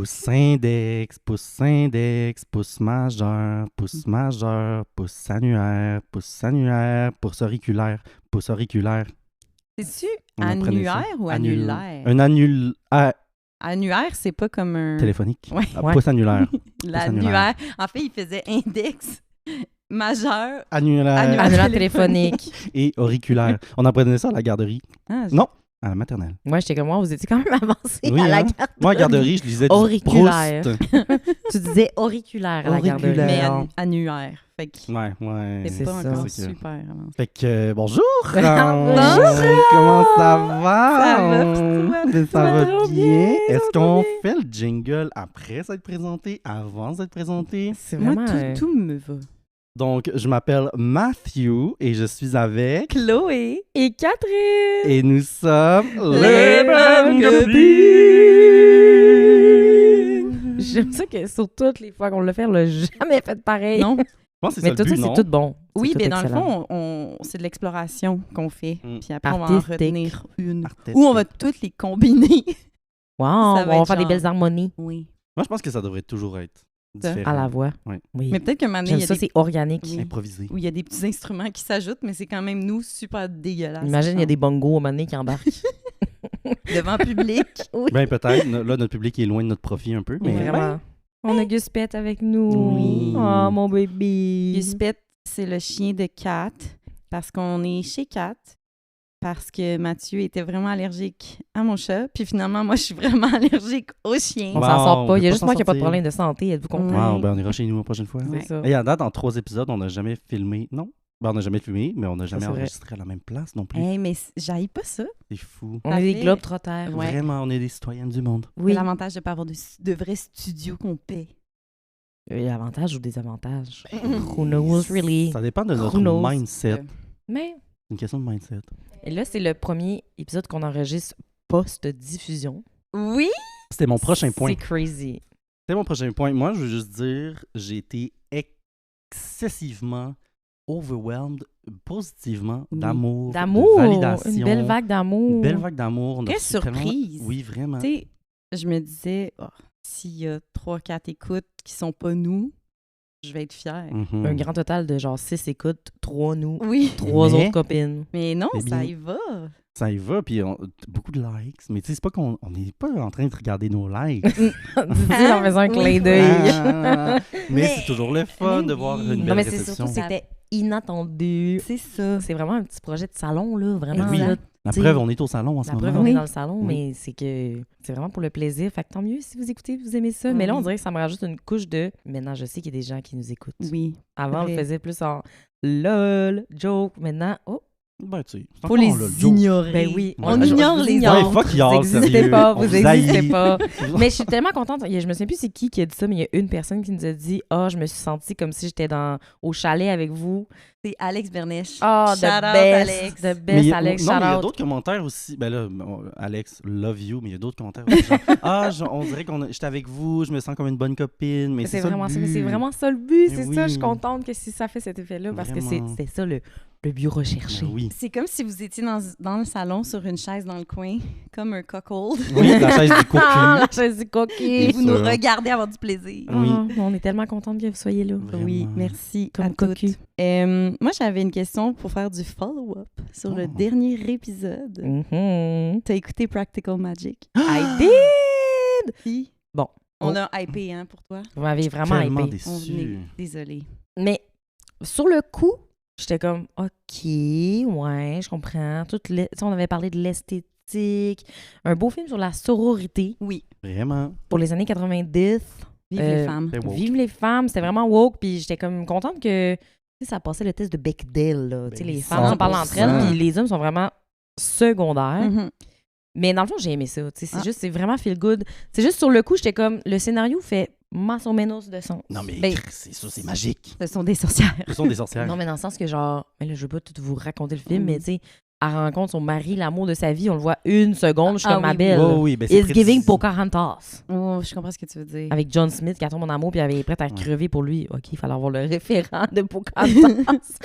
Pouce index, pouce index, pouce majeur, pouce majeur, pouce annulaire, pouce auriculaire, pouce auriculaire. C'est-tu On apprenait ça. annuaire ou annulaire? Un annulaire Annuaire, c'est pas comme un... téléphonique. Ouais. Ah, pouce annulaire. L'annuaire. En fait, il faisait index, majeur, Annulaire Annulaire téléphonique. et auriculaire. On apprenait ça à la garderie. Ah, Non, à la maternelle. Moi, j'étais comme moi, vous étiez quand même avancé Oui, à la hein? garderie. Moi, à la garderie, je disais du Auriculaire. Proust. Tu disais auriculaire à la garderie. Auriculaire. mais Alors. annuaire. Fait que Ouais. c'est pas ça. encore C'est que- super avancé. Fait que, bonjour! Bonjour! Comment ça va? Ça va, puis toi? Ça Ça va va trop bien? bien, Est-ce ça va qu'on bien. fait le jingle après s'être présenté, avant s'être présenté? C'est Moi, vraiment... tout me va. Donc, je m'appelle Matthew et je suis avec... Chloé. Et Catherine! Et nous sommes Les bonnes copines! J'aime ça que sur toutes les fois qu'on l'a fait, on l'a jamais fait pareil. Non? Je pense que c'est Mais ça tout le ça, but, non? c'est tout bon. Oui, C'est tout mais dans le excellent. fond, c'est de l'exploration qu'on fait. Mm. Puis après, on va en Artistique. retenir une. Artistique. Ou on va toutes les combiner. Wow, Ça on va va être faire des genre- belles harmonies Oui. Moi, je pense que ça devrait toujours être différent. à la voix. Ouais. Oui. Mais peut-être qu'un moment donné, J'aime il y a ça, des... c'est organique. Oui. Improvisé. où il y a des petits instruments qui s'ajoutent, mais c'est quand même nous super dégueulasses. Imagine, il y a des bongos au moment donné qui embarquent. devant public. Ben, peut-être. Là, notre public est loin de notre profit un peu, mais... Vraiment. On a Gus Pet avec nous. Oui. Oh, mon bébé. Yuspet, c'est le chien de Kat, parce qu'on est chez Kat, parce que Mathieu était vraiment allergique à mon chat, puis finalement, moi, je suis vraiment allergique au chien. On Wow, s'en sort on pas. Il y a peut juste pas moi s'en qui n'ai pas de sortir. problème de santé. Êtes-vous content? Wow, ben on ira chez nous la prochaine fois. C'est ça. Et à date, en 3 épisodes, on n'a jamais filmé. Non. Ben, on n'a jamais filmé, mais on n'a jamais c'est vrai. enregistré à la même place non plus. Hey, mais j'haïs pas ça. C'est fou. On Ça est des fait- globetrotters. Ouais. Vraiment, on est des citoyennes du monde. C'est Oui. l'avantage de pas avoir de vrais studios qu'on paie. Avantages ou désavantages? Who knows, really? Ça dépend de Who notre knows? mindset. Mais C'est une question de mindset. et là, c'est le premier épisode qu'on enregistre post-diffusion. Oui! C'était mon prochain point. C'est crazy. C'était mon prochain point. Moi, je veux juste dire, j'ai été excessivement overwhelmed positivement Oui. d'amour, D'amour! de validation. Une belle vague d'amour. Une belle vague d'amour. On a Quelle reçu tellement- surprise! Oui, vraiment. Tu sais, je me disais, oh, s'il y a 3-4 écoutes qui sont pas nous, je vais être fière. Mhm. Un grand total de genre 6 écoutes, 3 nous, Oui. 3 Mais- autres copines. Mais non, Eh ça bien, y va. Ça y va, puis beaucoup de likes. Mais tu sais, c'est pas qu'on n'est pas en train de regarder nos likes. Dis en faisant un clin Oui. d'œil. Ah, mais Mais- c'est toujours le fun mais de voir oui. une belle Non, mais c'est réception. surtout, c'était inattendu. C'est ça. C'est vraiment un petit projet de salon, là, vraiment. Oui. là. La t'sais, preuve, on est au salon en ce La moment. preuve, on est Oui. dans le salon, Oui. mais c'est que c'est vraiment pour le plaisir. Fait que tant mieux si vous écoutez, vous aimez ça. Mais là, on Oui. dirait que ça me rajoute une couche de... Maintenant, je sais qu'il y a des gens qui nous écoutent. Oui. Avant, on le vrai. faisait plus en lol, joke. Maintenant, oh, Ben, tu sais, c'est Faut encore les là, le joke. ignorer. ben oui. On Ouais. ignore vous les ignore. Ouais, autres. fuck y'all, Vous existez sérieux. pas, On vous vous existez haït. pas. Mais je suis tellement contente. Je me souviens plus c'est qui a dit ça, mais il y a une personne qui nous a dit « Ah, je me suis sentie comme si j'étais au chalet avec vous. C'est Alex Bernèche. Ah, Shout the out, best, Alex. the Mais il best, y a- Alex, non, mais il y a shout out. d'autres commentaires aussi. Ben là, Alex, love you, mais il y a d'autres commentaires aussi. Genre, on dirait que j'étais avec vous, je me sens comme une bonne copine, mais C'est ça vraiment le ça, but. mais c'est vraiment ça le but, Mais c'est ça. Je suis oui. contente que si ça fait cet effet-là, parce que Vraiment. c'était ça le but recherché. Ben oui. C'est comme si vous étiez dans le salon sur une chaise dans le coin, comme un cuckold. Oui, la chaise du cocu. Ah, la chaise du coquille. Et Bien vous nous sûr. regardez avoir du plaisir. Oui. Ah, on est tellement contente que vous soyez là. Vraiment. Oui, merci Comme à cocu. toutes. Moi, j'avais une question pour faire du follow-up sur le Oh. dernier épisode. Mhm. T'as écouté Practical Magic? I did! Puis, Bon. on a hypé, hein, pour toi? Vous m'avez vraiment Tellement hypé. On est déçu. désolé. Mais sur le coup, j'étais comme, OK, ouais, je comprends. Tu sais, on avait parlé de l'esthétique. Un beau film sur la sororité Oui, Vraiment. pour les années 90. vive les femmes. C'est woke. Vive les femmes, c'était vraiment woke. Puis j'étais comme contente que tu sais, ça passait le test de Bechdel. Là. Tu sais, les femmes en parlent entre 100%. elles, puis les hommes sont vraiment secondaires. Mhm. Mais dans le fond, j'ai aimé ça. Tu sais, c'est Ah. juste, c'est vraiment feel good. C'est juste sur le coup, j'étais comme, le scénario fait más o menos de sens. Non, mais Ben, c'est ça, c'est magique. Ce sont des sorcières. Ce sont des sorcières. Non, mais dans le sens que genre, mais là, je veux pas tout vous raconter le film, Mm. mais tu sais, elle rencontre son mari, l'amour de sa vie, on le voit une seconde, je suis Ah comme ma oui, belle. Oh, oui, ben c'est It's giving précis. Pocahontas. Oh, je comprends ce que tu veux dire. Avec John Smith qui a tombé en amour puis elle est prête à Ouais. crever pour lui. OK, il fallait avoir le référent de Pocahontas.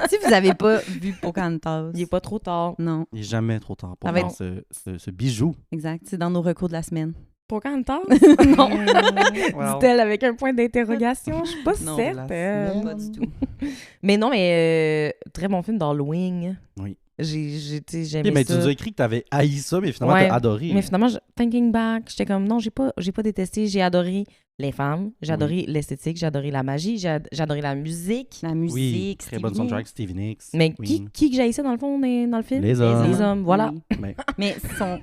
Si vous n'avez pas vu Pocahontas, Il est pas trop tard. non, Il n'est jamais trop tard pour Ça va voir ce bijou. exact. C'est dans nos recours de la semaine. Pocahontas? Non. Wow. Dit-elle avec un point d'interrogation. Je suis pas Non, certaine. Pas du tout. Mais non, mais très bon film d'Halloween. Oui. J'aimais Ok, mais ça. tu nous as écrit que t'avais haï ça, mais finalement, Ouais, t'as adoré. Mais finalement, thinking back, j'étais comme, non, j'ai pas détesté. J'ai adoré les femmes, j'ai adoré l'esthétique, j'ai adoré la magie, j'ai adoré la musique. La Oui, musique, très bonne soundtrack, Stevie Nicks. Mais Queen. qui que j'haïssais dans le fond, dans le film? Les hommes. Les hommes, voilà. Oui. Ben, Mais c'est sont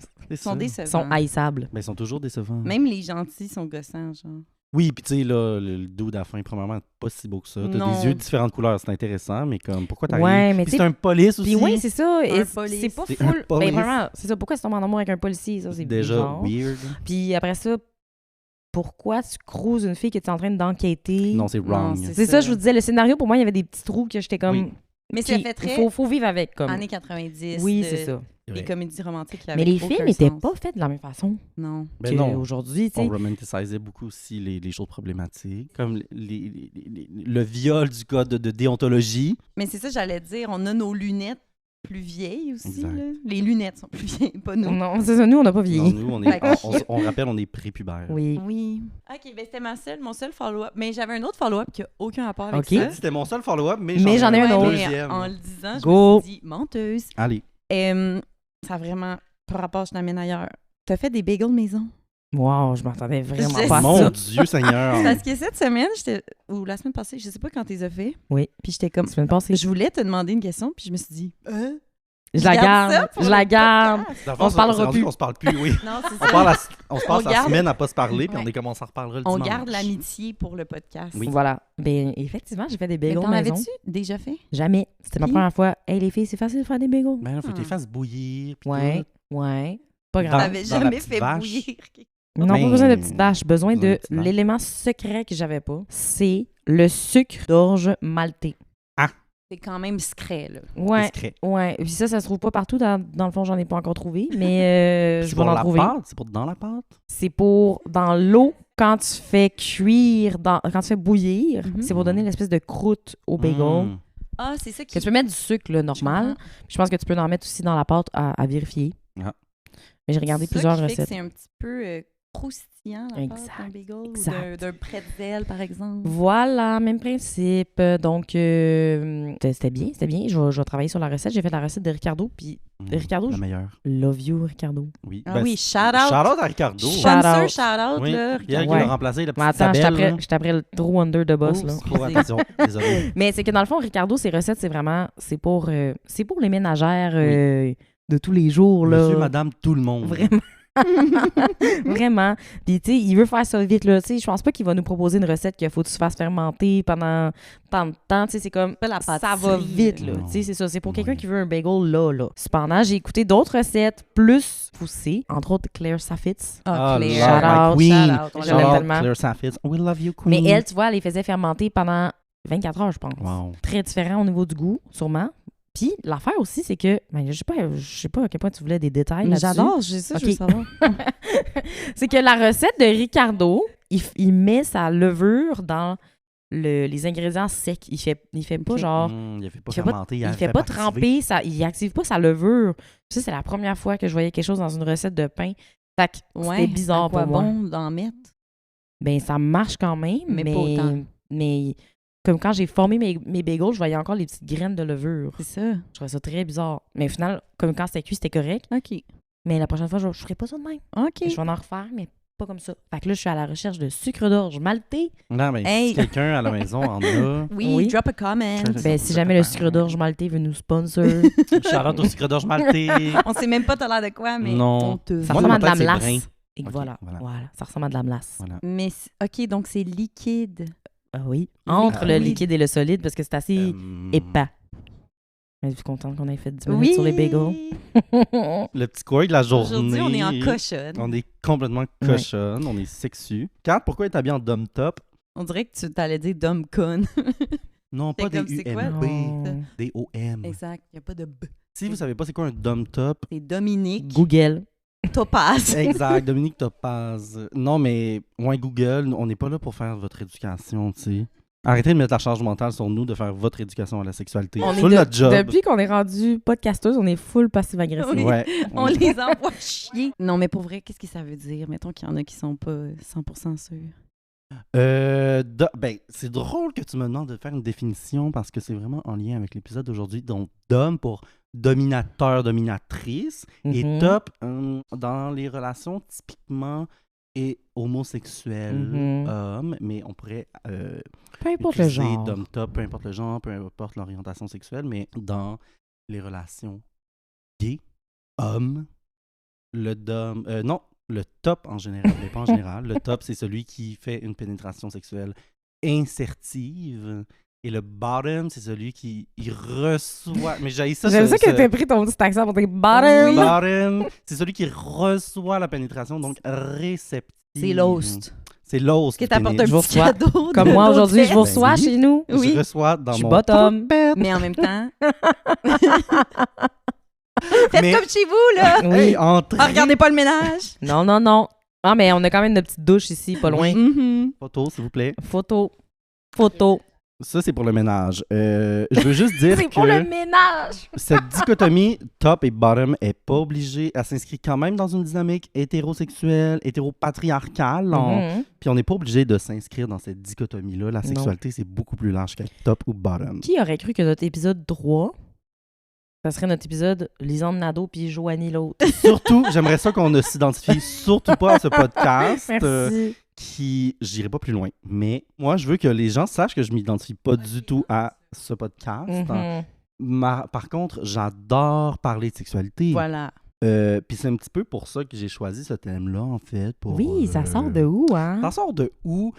ça. décevants. Ils sont haïssables. Ben, ils sont toujours décevants. Même les gentils sont gossants, genre. Oui, puis tu sais, là, le dude à la fin, premièrement, pas si beau que ça. T'as Non. des yeux de différentes couleurs, c'est intéressant, mais comme, pourquoi t'arrives? Ouais, mais Puis tu c'est sais- un police aussi. Puis oui, c'est ça. et police. c'est pas C'est un full. police. Ben, vraiment, c'est ça. Pourquoi tu tombes en amour avec un policier? Ça, c'est déjà bizarre. weird. Puis après ça, pourquoi tu cruises une fille que tu es en train d'enquêter? Non, c'est wrong. Non, C'est ça, je vous disais. Le scénario, pour moi, il y avait des petits trous que j'étais comme. Oui. Mais ça OK, fait très faut vivre avec. Comme. années 90. Oui, de- c'est ça. Les comédies romantiques qui Mais les avaient films aucun n'étaient sens. pas faits de la même façon Non. Ben non. qu'aujourd'hui. tu On sais. romanticisait beaucoup aussi les choses problématiques, comme le viol du code de déontologie. Mais c'est ça, j'allais dire. On a nos lunettes plus vieilles aussi. Exact. Là. Les lunettes sont plus vieilles, pas nous. Non, c'est ça. Nous, on n'a pas Non, vieilli. nous, on, Fait que- on rappelle, on est prépubères. Oui. Oui. OK, ben c'était mon seul follow-up. Mais j'avais un autre follow-up qui n'a aucun rapport avec OK. ça. C'était mon seul follow-up, mais Mais j'en ai un autre. mais deuxième. en le disant, je Go. me suis dit, menteuse. Allez. Ça a vraiment, par rapport, je t'amène ailleurs. T'as fait des bagels maison? Wow, je m'attendais vraiment Je pas à Mon ça. Dieu Seigneur. Parce que cette semaine, ou la semaine passée, je sais pas quand tu les as fait. Oui. Puis j'étais comme, La semaine passée. je voulais te demander une question, puis je me suis dit, Je la ça garde. pour Je le la garde. podcast. Dans le fond, On se parlera c'est rendu plus. qu'on se parle plus, oui. Non, c'est On, ça. on se passe la garde- semaine à pas se parler, puis Ouais. on commence à reparler le On dimanche. garde l'amitié pour le podcast. Oui. Voilà. Ben, effectivement, j'ai fait des Mais bagels t'en maison. avais-tu déjà fait? Jamais. C'était ma Puis? première fois. Hey, les filles, c'est facile de faire des bagels. Ben là, faut que tu les Ah. fasses bouillir. Puis Ouais. tout. Ouais. Pas Dans- grave. T'avais dans la jamais petite fait vache. bouillir. Non, Mais- pas besoin de petites vaches. Besoin Besoin de de petites vaches. l'élément secret que j'avais pas. C'est le sucre d'orge maltais. C'est quand même secret, là. Ouais. Discret. Ouais. Puis ça se trouve pas partout. Dans le fond, j'en ai pas encore trouvé. Mais C'est je pour vais en la trouver. pâte? C'est pour dans la pâte? C'est pour dans l'eau quand tu fais cuire, quand tu fais bouillir. Mhm. C'est pour donner l'espèce de croûte au bagel. Mm. Ah, c'est ça qui... Que tu peux mettre du sucre là, normal. comprends. Je pense que tu peux en mettre aussi dans la pâte à vérifier. Ah. Mais j'ai regardé Ça plusieurs qui fait que recettes. c'est un petit peu croustillant, la pâte d'un bagel, ou exact. d'un pretzel, par exemple. Voilà, même principe. Donc, c'était bien, c'était bien. Je vais travailler sur la recette. J'ai fait la recette de Ricardo, puis Ricardo, La je- meilleure. love you, Ricardo. Oui. Ah Ben, oui, c'est- shout-out. Shout-out à Ricardo. Shout Sponsor, out. shout-out, Oui. là. Hier, qui Ouais. l'a remplacé, la Mais petite attends, Isabelle. j'étais après le trou under de boss. Là. Oups, attention, désolé. Mais c'est que dans le fond, Ricardo, ses recettes, c'est pour les ménagères de tous les jours. Là. Monsieur, madame, tout le monde. Vraiment. Vraiment. Puis, tu sais, il veut faire ça vite, là. Tu sais, je pense pas qu'il va nous proposer une recette qu'il faut que tu fasses fermenter pendant tant de temps. Tu sais, c'est comme, Pas la ça pâtisserie, va vite, là. Non. Tu sais, c'est ça. C'est pour quelqu'un Oui. qui veut un bagel là. Cependant, j'ai écouté d'autres recettes plus poussées, entre autres Claire Safitz. Ah, Lord, Claire. my Shout-out, queen. shout-out. Je Shout l'aime out, tellement. Claire Safitz. We love you, queen. Mais elle, tu vois, elle les faisait fermenter pendant 24 heures, je pense. Wow. Très différent au niveau du goût, sûrement. Puis, l'affaire aussi, c'est que, ben, je sais pas à quel point tu voulais des détails Mais là-dessus. j'adore, j'ai ça, je veux Ok. savoir. C'est que la recette de Ricardo, il met sa levure dans les ingrédients secs. Il fait pas Ok. genre... Il fait pas Il fait pas, fermenter. il fait pas tremper, il active pas sa levure. Ça, c'est la première fois que je voyais quelque chose dans une recette de pain. Fait que Ouais, c'était bizarre à quoi pour moi. bon d'en mettre? Ben, ça marche quand même, Mais pas autant. mais comme quand j'ai formé mes bagels, je voyais encore les petites graines de levure. C'est ça. Je trouvais ça très bizarre. Mais au final, comme quand c'était cuit, c'était correct. OK. Mais la prochaine fois, je ferai pas ça de même. OK. Je vais en refaire, mais pas comme ça. Fait que là, je suis à la recherche de sucre d'orge maltais. Non, mais Hey. si quelqu'un à la maison en a, Oui, Oui. drop a comment. Je- Ben, si jamais le sucre d'orge maltais veut nous sponsor, shout-out au sucre d'orge maltais. On sait même pas t'as l'air de quoi, mais Non. on te ça Moi, ressemble dans à de la ma tête, c'est melasse. brun. Et que Ok, voilà, voilà. voilà, ça ressemble à de la melasse. Voilà. Mais OK, donc c'est liquide. Ah oui. Entre le Liquide. liquide et le solide, parce que c'est assez Euh, épais. Je suis contente qu'on ait fait 10 minutes sur les bagels. Le petit coin de la journée. Aujourd'hui, on est en cochonne. On est complètement cochonne, on est sexu. Kat, pourquoi est habillé en dom top? On dirait que tu t'allais dire dumb con. Non, pas des comme, c'est quoi? UMB, Non. des OM. Exact. Il n'y a pas de B. Si vous savez pas c'est quoi un dom top, C'est Dominique Google. Topaz. exact, Dominique Topaz. Non, mais ouais, Google, on n'est pas là pour faire votre éducation, tu sais. Arrêtez de mettre la charge mentale sur nous de faire votre éducation à la sexualité. On est Sur notre job. Depuis qu'on est rendu podcasteuse, on est full passive-agressif. Oui. Ouais. On les envoie chier. Non, mais pour vrai, qu'est-ce que ça veut dire? Mettons qu'il y en a qui sont pas 100% sûrs. Ben, c'est drôle que tu me demandes de faire une définition parce que c'est vraiment en lien avec l'épisode d'aujourd'hui. Donc, dom pour dominateur, dominatrice. Et Mhm. top dans les relations typiquement et homosexuelles, Mhm. hommes, mais on pourrait Peu importe le utiliser genre. dom top, peu importe le genre, peu importe l'orientation sexuelle, mais dans les relations gays, hommes, le dom... non, le top en général, mais pas en général. Le top, c'est celui qui fait une pénétration sexuelle insertive. Et le bottom, c'est celui qui il reçoit... Mais j'ai ça... J'aime ça que t'aies pris ton petit accent pour tes bottom. Bottom, c'est celui qui reçoit la pénétration, donc réceptif. C'est l'host. C'est l'host. Qui qui t'apporte un pénètre. Je vous petit reçois. cadeau. Comme de moi, aujourd'hui, je vous l'hôtesse. reçois oui. chez nous. Oui. Je reçois dans Je suis mon bottom. toupette. Mais en même temps, Mais- faites comme chez vous, là. Oui. Hey, entrez. Ah, regardez pas le ménage. Non, non, non. Ah, mais on a quand même une petite douche ici, pas loin. Mhm. Photo, s'il vous plaît. Photo. Photo. Ça, c'est pour le ménage. Je veux juste dire C'est que pour le ménage. cette dichotomie top et bottom est pas obligée. Elle s'inscrit quand même dans une dynamique hétérosexuelle, hétéropatriarcale. Mhm. Puis on n'est pas obligé de s'inscrire dans cette dichotomie-là. La sexualité, c'est beaucoup plus large qu'être top ou bottom. Qui aurait cru que notre épisode 3, ça serait notre épisode Lisande Nadeau puis Joanie l'autre? Surtout, j'aimerais ça qu'on ne s'identifie surtout pas à ce podcast. Merci. J'irai pas plus loin. Mais moi, je veux que les gens sachent que je m'identifie pas du tout à ce podcast. Mhm. Par contre, j'adore parler de sexualité. Voilà. Puis c'est un petit peu pour ça que j'ai choisi ce thème-là, en fait. Oui, ça sort de où, hein? Ça sort de où?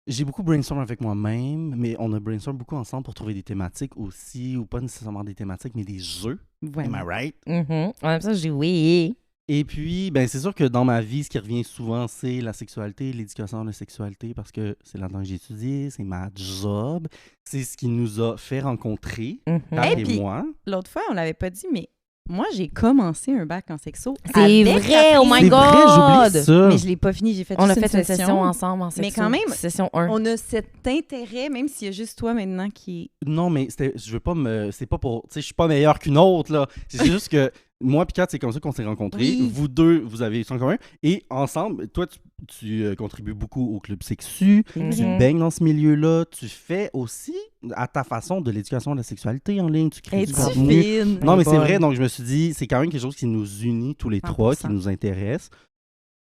J'ai beaucoup brainstorm avec moi-même, mais on a brainstorm beaucoup ensemble pour trouver des thématiques aussi, ou pas nécessairement des thématiques, mais des jeux. Am I Voilà. right? Mhm. On aime ça jouer. Et puis, ben c'est sûr que dans ma vie, ce qui revient souvent, c'est la sexualité, l'éducation de la sexualité, parce que c'est là-dedans que j'ai étudié, c'est ma job, c'est ce qui nous a fait rencontrer, Mhm. Pat Et et puis- moi. L'autre fois, on l'avait pas dit, mais moi, j'ai commencé un bac en sexo. C'est avec vrai, oh my C'est God! vrai, j'oublie ça. Mais je l'ai pas fini, j'ai fait On a juste fait une session ensemble en session. Mais quand même, Session 1. On a cet intérêt, même s'il y a juste toi maintenant qui... Non, mais je veux pas me. C'est pas pour. Tu sais, je suis pas meilleur qu'une autre, là. C'est juste que moi et Kat, c'est comme ça qu'on s'est rencontrés. Oui. Vous deux, vous avez ça en commun. Et ensemble, toi, tu contribues beaucoup au club sexu. Tu Mhm. baignes dans ce milieu-là. Tu fais aussi, à ta façon, de l'éducation à la sexualité en ligne. Tu crées du Es-tu contenu. fine? Non, mais c'est bonne. vrai. Donc, je me suis dit, c'est quand même quelque chose qui nous unit tous les trois, qui 100%. nous intéresse.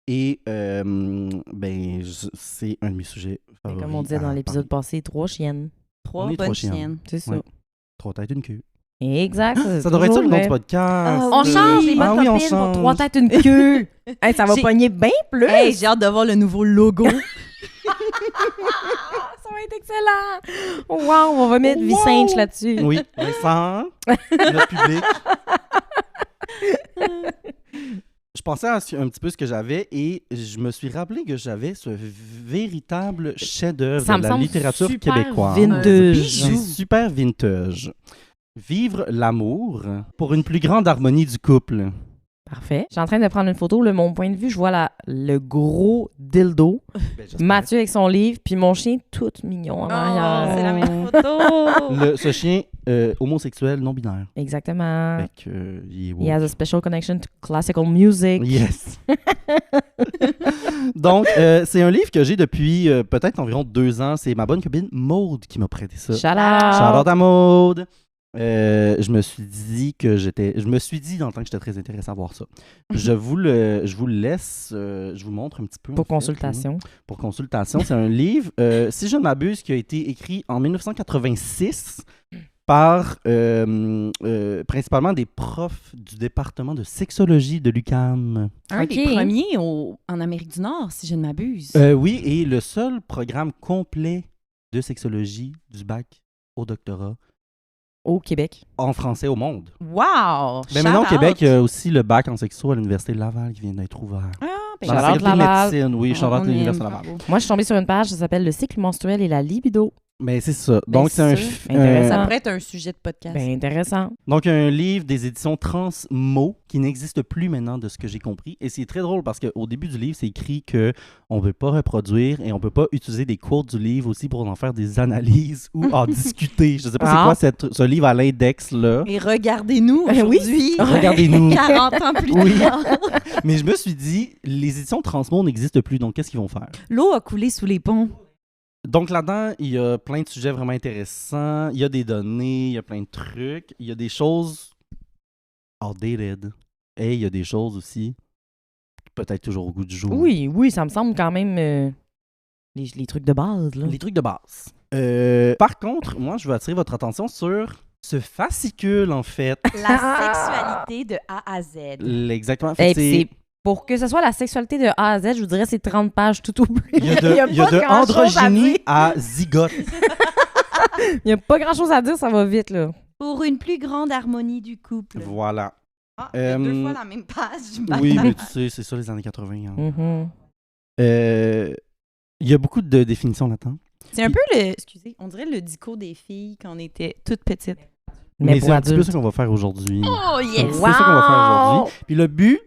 Et, c'est un de mes sujets Mais favoris. comme on disait à dans l'épisode parler. passé, 3 chiennes. On 3 est trois bonnes chiennes. chiennes. C'est ça. Ouais. 3 têtes, une queue. Exact. Ça devrait être ça le nom du podcast. Ah, On change les bonnes Ah oui, on copines pour change. 3 têtes, une queue. Hey, ça va J'ai- pogner bien plus. Hey, j'ai hâte de voir le nouveau logo. Ah, ça va être excellent. Wow, on va mettre Vicenche là-dessus. Oui, Vincent, notre public. Je pensais à un petit peu ce que j'avais et je me suis rappelé que j'avais ce véritable chef-d'œuvre Ça de me la semble littérature super québécoise. vintage. C'est super vintage. Vivre l'amour pour une plus grande harmonie du couple. Parfait. Je suis en train de prendre une photo. Là, mon point de vue, je vois le gros dildo. Ben, j'espère. Mathieu avec son livre, puis mon chien tout mignon en Oh, arrière. c'est la meilleure photo. Ce chien homosexuel non-binaire. Exactement. Fait que, il est woke. He has a special connection to classical music. Yes. Donc, c'est un livre que j'ai depuis peut-être environ 2 ans. C'est ma bonne copine Maude qui m'a prêté ça. Shout out. Shout out à Maude. Je me suis dit dans le temps que j'étais très intéressé à voir ça. Je vous le laisse, je vous montre un petit peu. en Pour fait, consultation. là. Pour consultation, c'est un livre, si je ne m'abuse, qui a été écrit en 1986 par principalement des profs du département de sexologie de l'UQAM. Un Ok. des premiers en Amérique du Nord, si je ne m'abuse. Oui, et le seul programme complet de sexologie du bac au doctorat Au Québec. en français au monde. Wow! Ben maintenant, au Shout Québec, out. il y a aussi le bac en sexo à l'Université de Laval qui vient d'être ouvert. Ah, ben, Dans la Shout out faculté de Laval. médecine, oui, shout out on l'Université de aime, Laval. bravo. Moi, je suis tombée sur une page, ça s'appelle Le cycle menstruel et la libido. Mais c'est ça. Donc, c'est sûr. Intéressant. Ça pourrait être un sujet de podcast. Ben, intéressant. Donc, un livre des éditions Transmo qui n'existe plus maintenant de ce que j'ai compris. Et c'est très drôle parce qu'au début du livre, c'est écrit qu'on ne peut pas reproduire et on ne peut pas utiliser des quotes du livre aussi pour en faire des analyses ou en discuter. Je ne sais pas c'est quoi ce livre à l'index-là. Et regardez-nous Oui. aujourd'hui. Regardez-nous. 40 ans plus Oui. tard. Mais je me suis dit, les éditions Transmo n'existent plus, donc qu'est-ce qu'ils vont faire? L'eau a coulé sous les ponts. Donc là-dedans, il y a plein de sujets vraiment intéressants. Il y a des données, il y a plein de trucs. Il y a des choses outdated. Et il y a des choses aussi peut-être toujours au goût du jour. Oui, ça me semble quand même les trucs de base. Là. Les trucs de base. Par contre, moi, je veux attirer votre attention sur ce fascicule, en fait. La sexualité de A à Z. Exactement. Et Fait que puis c'est pour que ce soit la sexualité de A à Z, je vous dirais c'est 30 pages tout au plus. il y a de androgynie à zygote. Il n'y a pas grand-chose à dire, ça va vite, là. Pour une plus grande harmonie du couple. Voilà. Ah, il y a 2 fois la même page. Oui, mais tu sais, c'est ça les années 80. Hein. Mm-hmm. Il y a beaucoup de définitions là-dedans. C'est un peu excusez, on dirait le dico des filles quand on était toutes petites. Mais Mais pour c'est un petit peu adultes. ça qu'on va faire aujourd'hui. Oh C'est yes! ça qu'on va faire aujourd'hui. Puis le but...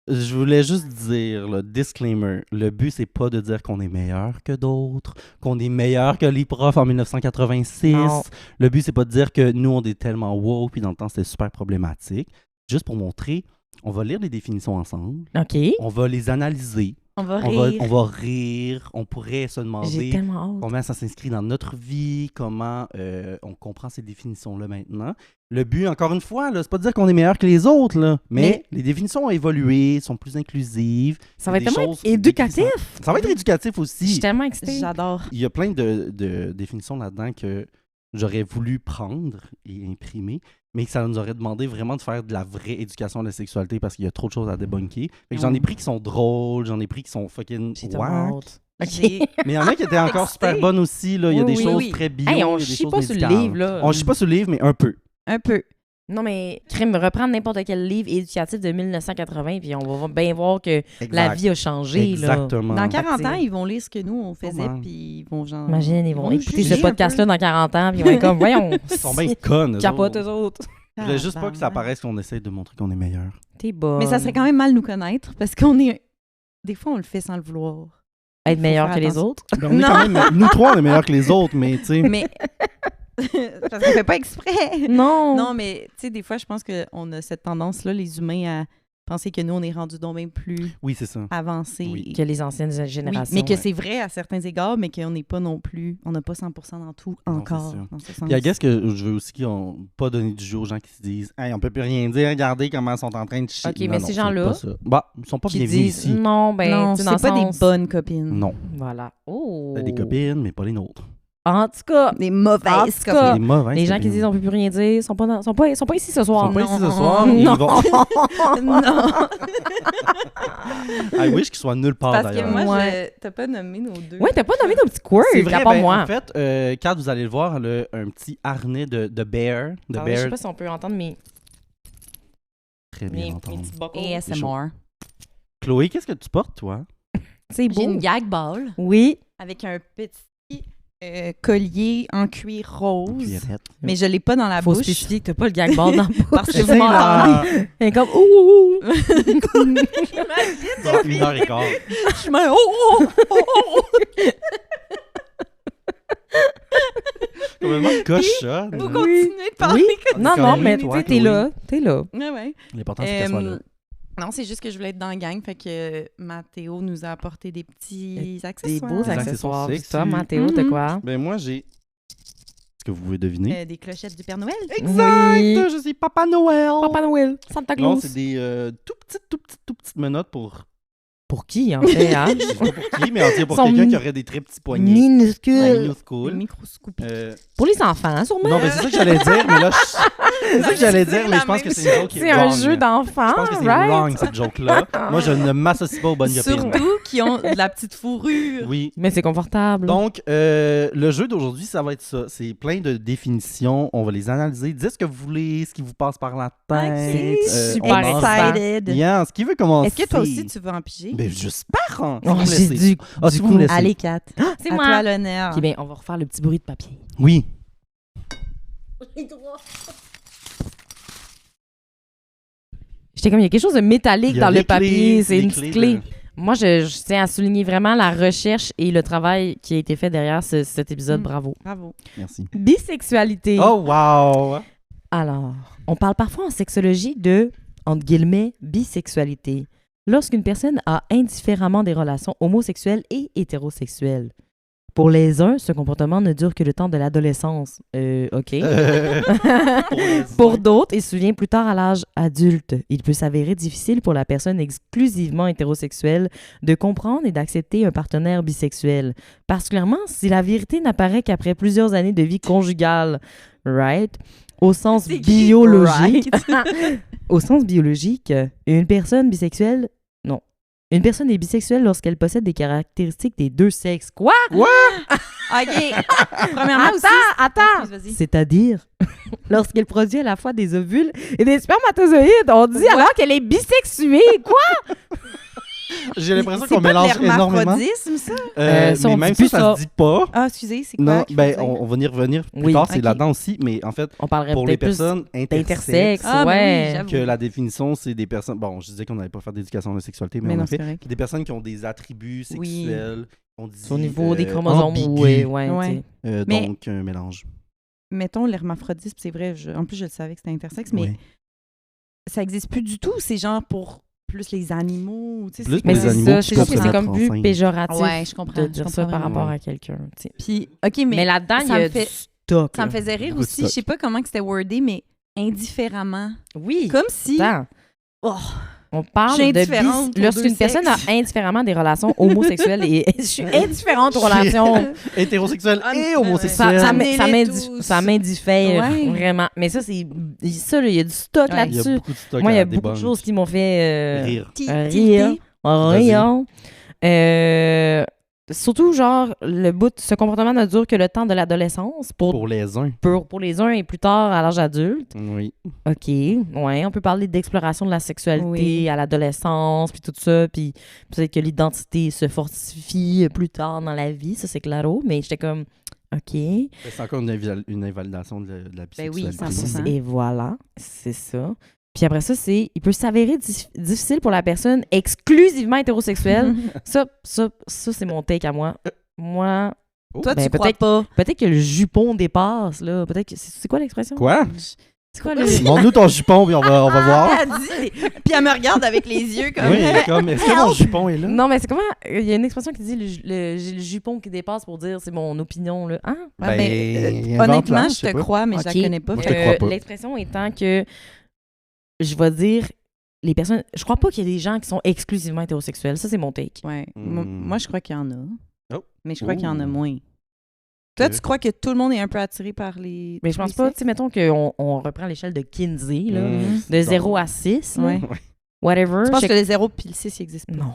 je voulais juste dire, le disclaimer, le but, c'est pas de dire qu'on est meilleur que d'autres, qu'on est meilleur que les profs en 1986. Non. Le but, c'est pas de dire que nous, on est tellement wow, puis dans le temps, c'était super problématique. Juste pour montrer, on va lire les définitions ensemble, OK. on va les analyser, On va on rire. va rire, on pourrait se J'ai demander tellement hâte. comment ça s'inscrit dans notre vie, comment on comprend ces définitions-là maintenant. Le but, encore une fois, là, c'est pas de dire qu'on est meilleur que les autres, là, mais les définitions ont évolué, sont plus inclusives. Ça va être des tellement choses éducatif. Ça va être éducatif Je suis aussi. tellement excitée. J'adore. Il y a plein de définitions là-dedans que j'aurais voulu prendre et imprimer, mais que ça nous aurait demandé vraiment de faire de la vraie éducation de la sexualité parce qu'il y a trop de choses à débunker. Fait que j'en ai pris qui sont drôles, j'en ai pris qui sont fucking J'ai tellement whack. hâte. J'ai- Mais il y en a qui étaient encore super bonnes aussi. Là. Il y a Oui, des oui, choses oui. très bio. Hey, on il y a des chie choses pas sur le médicales. livre, là. On chie pas sur le livre, mais un peu. Un peu. Non, mais crime, reprendre n'importe quel livre éducatif de 1980, puis on va bien voir que la vie a changé. Exactement. Dans 40 Fait que ans, ils vont lire ce que nous, on faisait, Sûrement. puis ils vont genre... Là. Imagine, ils vont écouter juger ce un podcast-là peu. dans 40 ans, puis ils vont être comme, voyons, Ils sont bien connes. eux capote autres. eux autres. Je voulais juste pas que ça paraisse qu'on essaie de montrer qu'on est meilleur. T'es bonne. Mais ça serait quand même mal nous connaître, parce qu'on est... Des fois, on le fait sans le vouloir. Être faut meilleur faire que les attention. autres. Ben, on est quand même, nous trois, on est meilleurs que les autres, mais tu sais. Mais... parce qu'on fait pas exprès. Non. Non, mais tu sais, des fois, je pense qu'on a cette tendance-là, les humains, à penser que nous, on est rendus donc bien plus Oui, c'est ça. avancés. Oui. Que les anciennes Oui, générations. mais que ouais. c'est vrai à certains égards, mais qu'on n'est pas non plus, on n'a pas 100% dans tout Non, encore. c'est sûr. Dans ce sens. Puis, I guess que je veux aussi qu'on pas donner du jeu aux gens qui se disent Hey, on peut plus rien dire, regardez comment ils sont en train de chier. Ok, Non, mais non, ces c'est gens-là pas ça. Bah, ils sont pas Qui bienvenus disent, ici. non, ben, non, tu sais, c'est dans pas le sens- des bonnes copines. Non. Voilà. Oh. C'est des copines, mais pas les nôtres. En tout cas, Des En mauvaises tout copines. cas, C'est des mauvaises les gens qui copines. disent on peut plus rien dire sont pas ici ce soir. Ils sont pas Non. ici ce soir. Non. Ils vont... non, I wish qu'ils soient nulle part parce que d'ailleurs. moi, Ouais. t'as pas nommé nos deux. Ouais, t'as pas nommé nos petits quirks, C'est vrai, à part ben, moi. en fait, quand vous allez le voir, elle a un petit harnais de bear. De Attendez, je bear. sais pas si on peut entendre mes Très bien entendu. petits buckles. ASMR. Chloé, qu'est-ce que tu portes, toi? C'est beau. J'ai une gag ball Oui. avec un petit collier en cuir rose. Cuillerette. Mais je l'ai pas dans la Faut bouche. spécifier que t'as pas le gag ball dans la bouche. Parce que vous Essaye, m'entendez. là. Elle est comme ouh. Dans 1h15. Je me... Oh, oh, oh, oh. Complètement cochonne. Vous Oui. continuez de parler Oui. comme Non, Chloé, non, mais toi, tu sais, t'es Chloé. là. T'es là. Ouais, ouais. L'important, c'est qu'elle soit là. Non, c'est juste que je voulais être dans la gang, fait que Mathéo nous a apporté des petits Des accessoires. beaux Des accessoires. accessoires Puis sexy. toi, Mathéo, t'as Mhm. quoi? Ben moi, j'ai... Est-ce que vous pouvez deviner? Des clochettes du Père Noël. Exact! Oui. Je suis Papa Noël! Papa Noël, Santa Non, Claus. c'est des tout petites menottes pour... Pour qui, en fait, hein? Je sais pas pour qui, mais on dirait pour Sont quelqu'un mi- qui aurait des très petits poignets. Minuscule. Minuscule. Microscopique. Pour les enfants, sûrement. Non, mais c'est ça que j'allais dire, mais là, C'est ça que j'allais dire, mais je pense que c'est une joke qui est C'est un wrong. jeu d'enfant, Je pense que c'est right? wrong, cette joke-là. Moi, je ne m'associe pas aux bonnes copines. Surtout qui ont de la petite fourrure. Oui. Mais c'est confortable. Donc, le jeu d'aujourd'hui, ça va être ça. C'est plein de définitions. On va les analyser. Dites ce que vous voulez, ce qui vous passe par la tête. Super on en- excited. Yann, ce qui veut commencer? Est-ce que toi aussi, tu veux en piger? Ben, j'espère. Hein. Oh, Si vous me j'ai laissez. du... Ah, si vous me laissez. Allez, Kat. C'est À moi. toi l'honneur. Ok, ben, on va refaire le petit bruit de papier. Oui. J'étais comme, il y a quelque chose de métallique Il y a dans les le papier. clés, C'est les une clés petite clé. de- Moi, je tiens à souligner vraiment la recherche et le travail qui a été fait derrière cet épisode. Mm. Bravo. Bravo. Merci. Bisexualité. Oh, wow! Alors, on parle parfois en sexologie de, entre guillemets, bisexualité. Lorsqu'une personne a indifféremment des relations homosexuelles et hétérosexuelles. Pour les uns, ce comportement ne dure que le temps de l'adolescence. OK. Pour d'autres, il se souvient plus tard à l'âge adulte. Il peut s'avérer difficile pour la personne exclusivement hétérosexuelle de comprendre et d'accepter un partenaire bisexuel, particulièrement si la vérité n'apparaît qu'après plusieurs années de vie conjugale. Right? Au sens C'est écrit biologique. Au sens biologique, une personne bisexuelle... Non. Une personne est bisexuelle lorsqu'elle possède des caractéristiques des deux sexes. Quoi? OK. Premièrement aussi... Attends! Vas-y. C'est-à-dire, lorsqu'elle produit à la fois des ovules et des spermatozoïdes, on dit alors qu'elle est bisexuée. Quoi? J'ai l'impression C'est qu'on pas de mélange énormément. l'hermaphrodisme, ça? Ça, Mais on même dit plus ça ça. se dit pas. Ah, excusez, c'est quoi? Non, qu'il faut ben, dire? on va y revenir plus Oui. tard, c'est Ok. là-dedans aussi, mais en fait, On parlerait pour les peut-être plus personnes d'intersexe. intersexes, Ah, ben oui, ouais. j'avoue. que la définition, c'est des personnes... Bon, je disais qu'on n'allait pas faire d'éducation à la sexualité, mais, Mais on non, a fait. c'est vrai. Des personnes qui ont des attributs Oui. sexuels, on dit Au niveau des chromosomes. ambigus. Ouais, Ouais. tu sais. Mais- Donc, un mélange. Mettons l'hermaphrodisme, c'est vrai. En plus, je le savais que c'était intersexe, mais Oui. ça existe plus du tout. C'est genre pour plus les animaux. Tu sais, Plus c'est Mais les comme- c'est animaux ça, qui je trouve que c'est continuent à comme être plus enceintes. péjoratif Ouais, je comprends. de je dire comprends ça par vraiment. rapport Ouais. à quelqu'un. tu sais. Puis, OK, mais, Mais là-dedans, il y ça a me fait- du stock. ça me là. faisait rire Beaucoup de aussi. stock. Je sais pas comment que c'était wordé, mais indifféremment. Oui. Comme si... Attends. Oh, On parle Je suis de indifférente aux lorsqu'une deux personne sexes. a indifféremment des relations homosexuelles et je suis indifférente aux relations. Hétérosexuels Ah, et ouais. homosexuels. Amenez-les Ça m'indiffère Ouais. vraiment. Mais ça, c'est ça, là, il y a du stock Ouais. Il y a là-dessus. beaucoup de stock Moi, il y a à beaucoup de débunk. choses qui m'ont fait Rire. rire. Rire. Surtout, genre, ce comportement ne dure que le temps de l'adolescence Pour les uns. pour les uns et plus tard à l'âge adulte. Oui. OK, ouais, on peut parler d'exploration de la sexualité Oui. à l'adolescence, puis tout ça, puis peut-être que l'identité se fortifie plus tard dans la vie, ça c'est claro, mais j'étais comme, OK. C'est encore une invalidation de la Ben oui, bisexualité. 100%. Et voilà, c'est ça. Puis après ça, il peut s'avérer difficile pour la personne exclusivement hétérosexuelle. ça c'est mon take à moi. Moi, Toi, Ben, tu crois pas. peut-être que le jupon dépasse, là. Peut-être que... C'est quoi l'expression? Quoi? C'est quoi le... Montre-nous ton jupon, puis on va voir. Elle dit, puis elle me regarde avec les yeux comme... Oui, comme, est-ce que mon jupon est là? Non, mais c'est comment... Il y a une expression qui dit j'ai le jupon qui dépasse pour dire c'est mon opinion, là. Hein? Ah, ben, invente-la, honnêtement, je je sais te pas. crois, mais Ok. je la connais pas. Moi, je te crois pas. L'expression étant que je vais dire les personnes... Je crois pas qu'il y ait des gens qui sont exclusivement hétérosexuels. Ça, c'est mon take. Ouais. Hmm. Moi, je crois qu'il y en a. Oh. Mais je crois qu'il y en a Ouh. moins. Toi, Ok. tu crois que tout le monde est un peu attiré par les... Mais je pense pas... Tu sais, mettons qu'on reprend l'échelle de Kinsey, là, Mmh. de 0 à 6, là, Ouais. whatever. Je pense je- que les 0 puis le 6 n'existent pas. Non.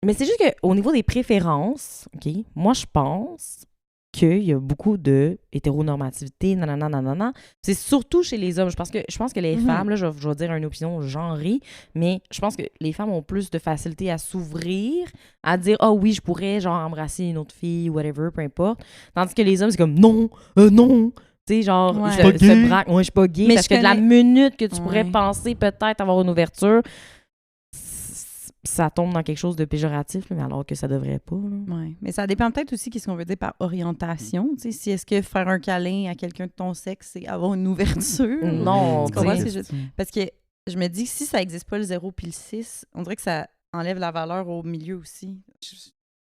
Mais c'est juste qu'au niveau des préférences, OK, moi, je pense qu'il y a beaucoup de hétéronormativité, nanana, nanana. C'est surtout chez les hommes. Je pense que les Mhm. femmes, là, je vais dire une opinion genrée, mais je pense que les femmes ont plus de facilité à s'ouvrir, à dire « Ah oui, je pourrais, genre, embrasser une autre fille, whatever, peu importe. » Tandis que les hommes, c'est comme « Non, non! » Tu sais, genre, Ouais. je suis pas gay. se braque. Ouais, je suis pas gay. Mais parce je que de la connais- minute que tu pourrais Ouais. penser peut-être avoir une ouverture, ça tombe dans quelque chose de péjoratif, là, mais alors que ça devrait pas. là. Ouais. Mais ça dépend peut-être aussi qu'est-ce qu'on veut dire par orientation. Tu sais, si est-ce que faire un câlin à quelqu'un de ton sexe, c'est avoir une ouverture? Non, Tu comprends tu ce sais. que je- Parce que je me dis que si ça n'existe pas le 0 puis le 6, on dirait que ça enlève la valeur au milieu aussi.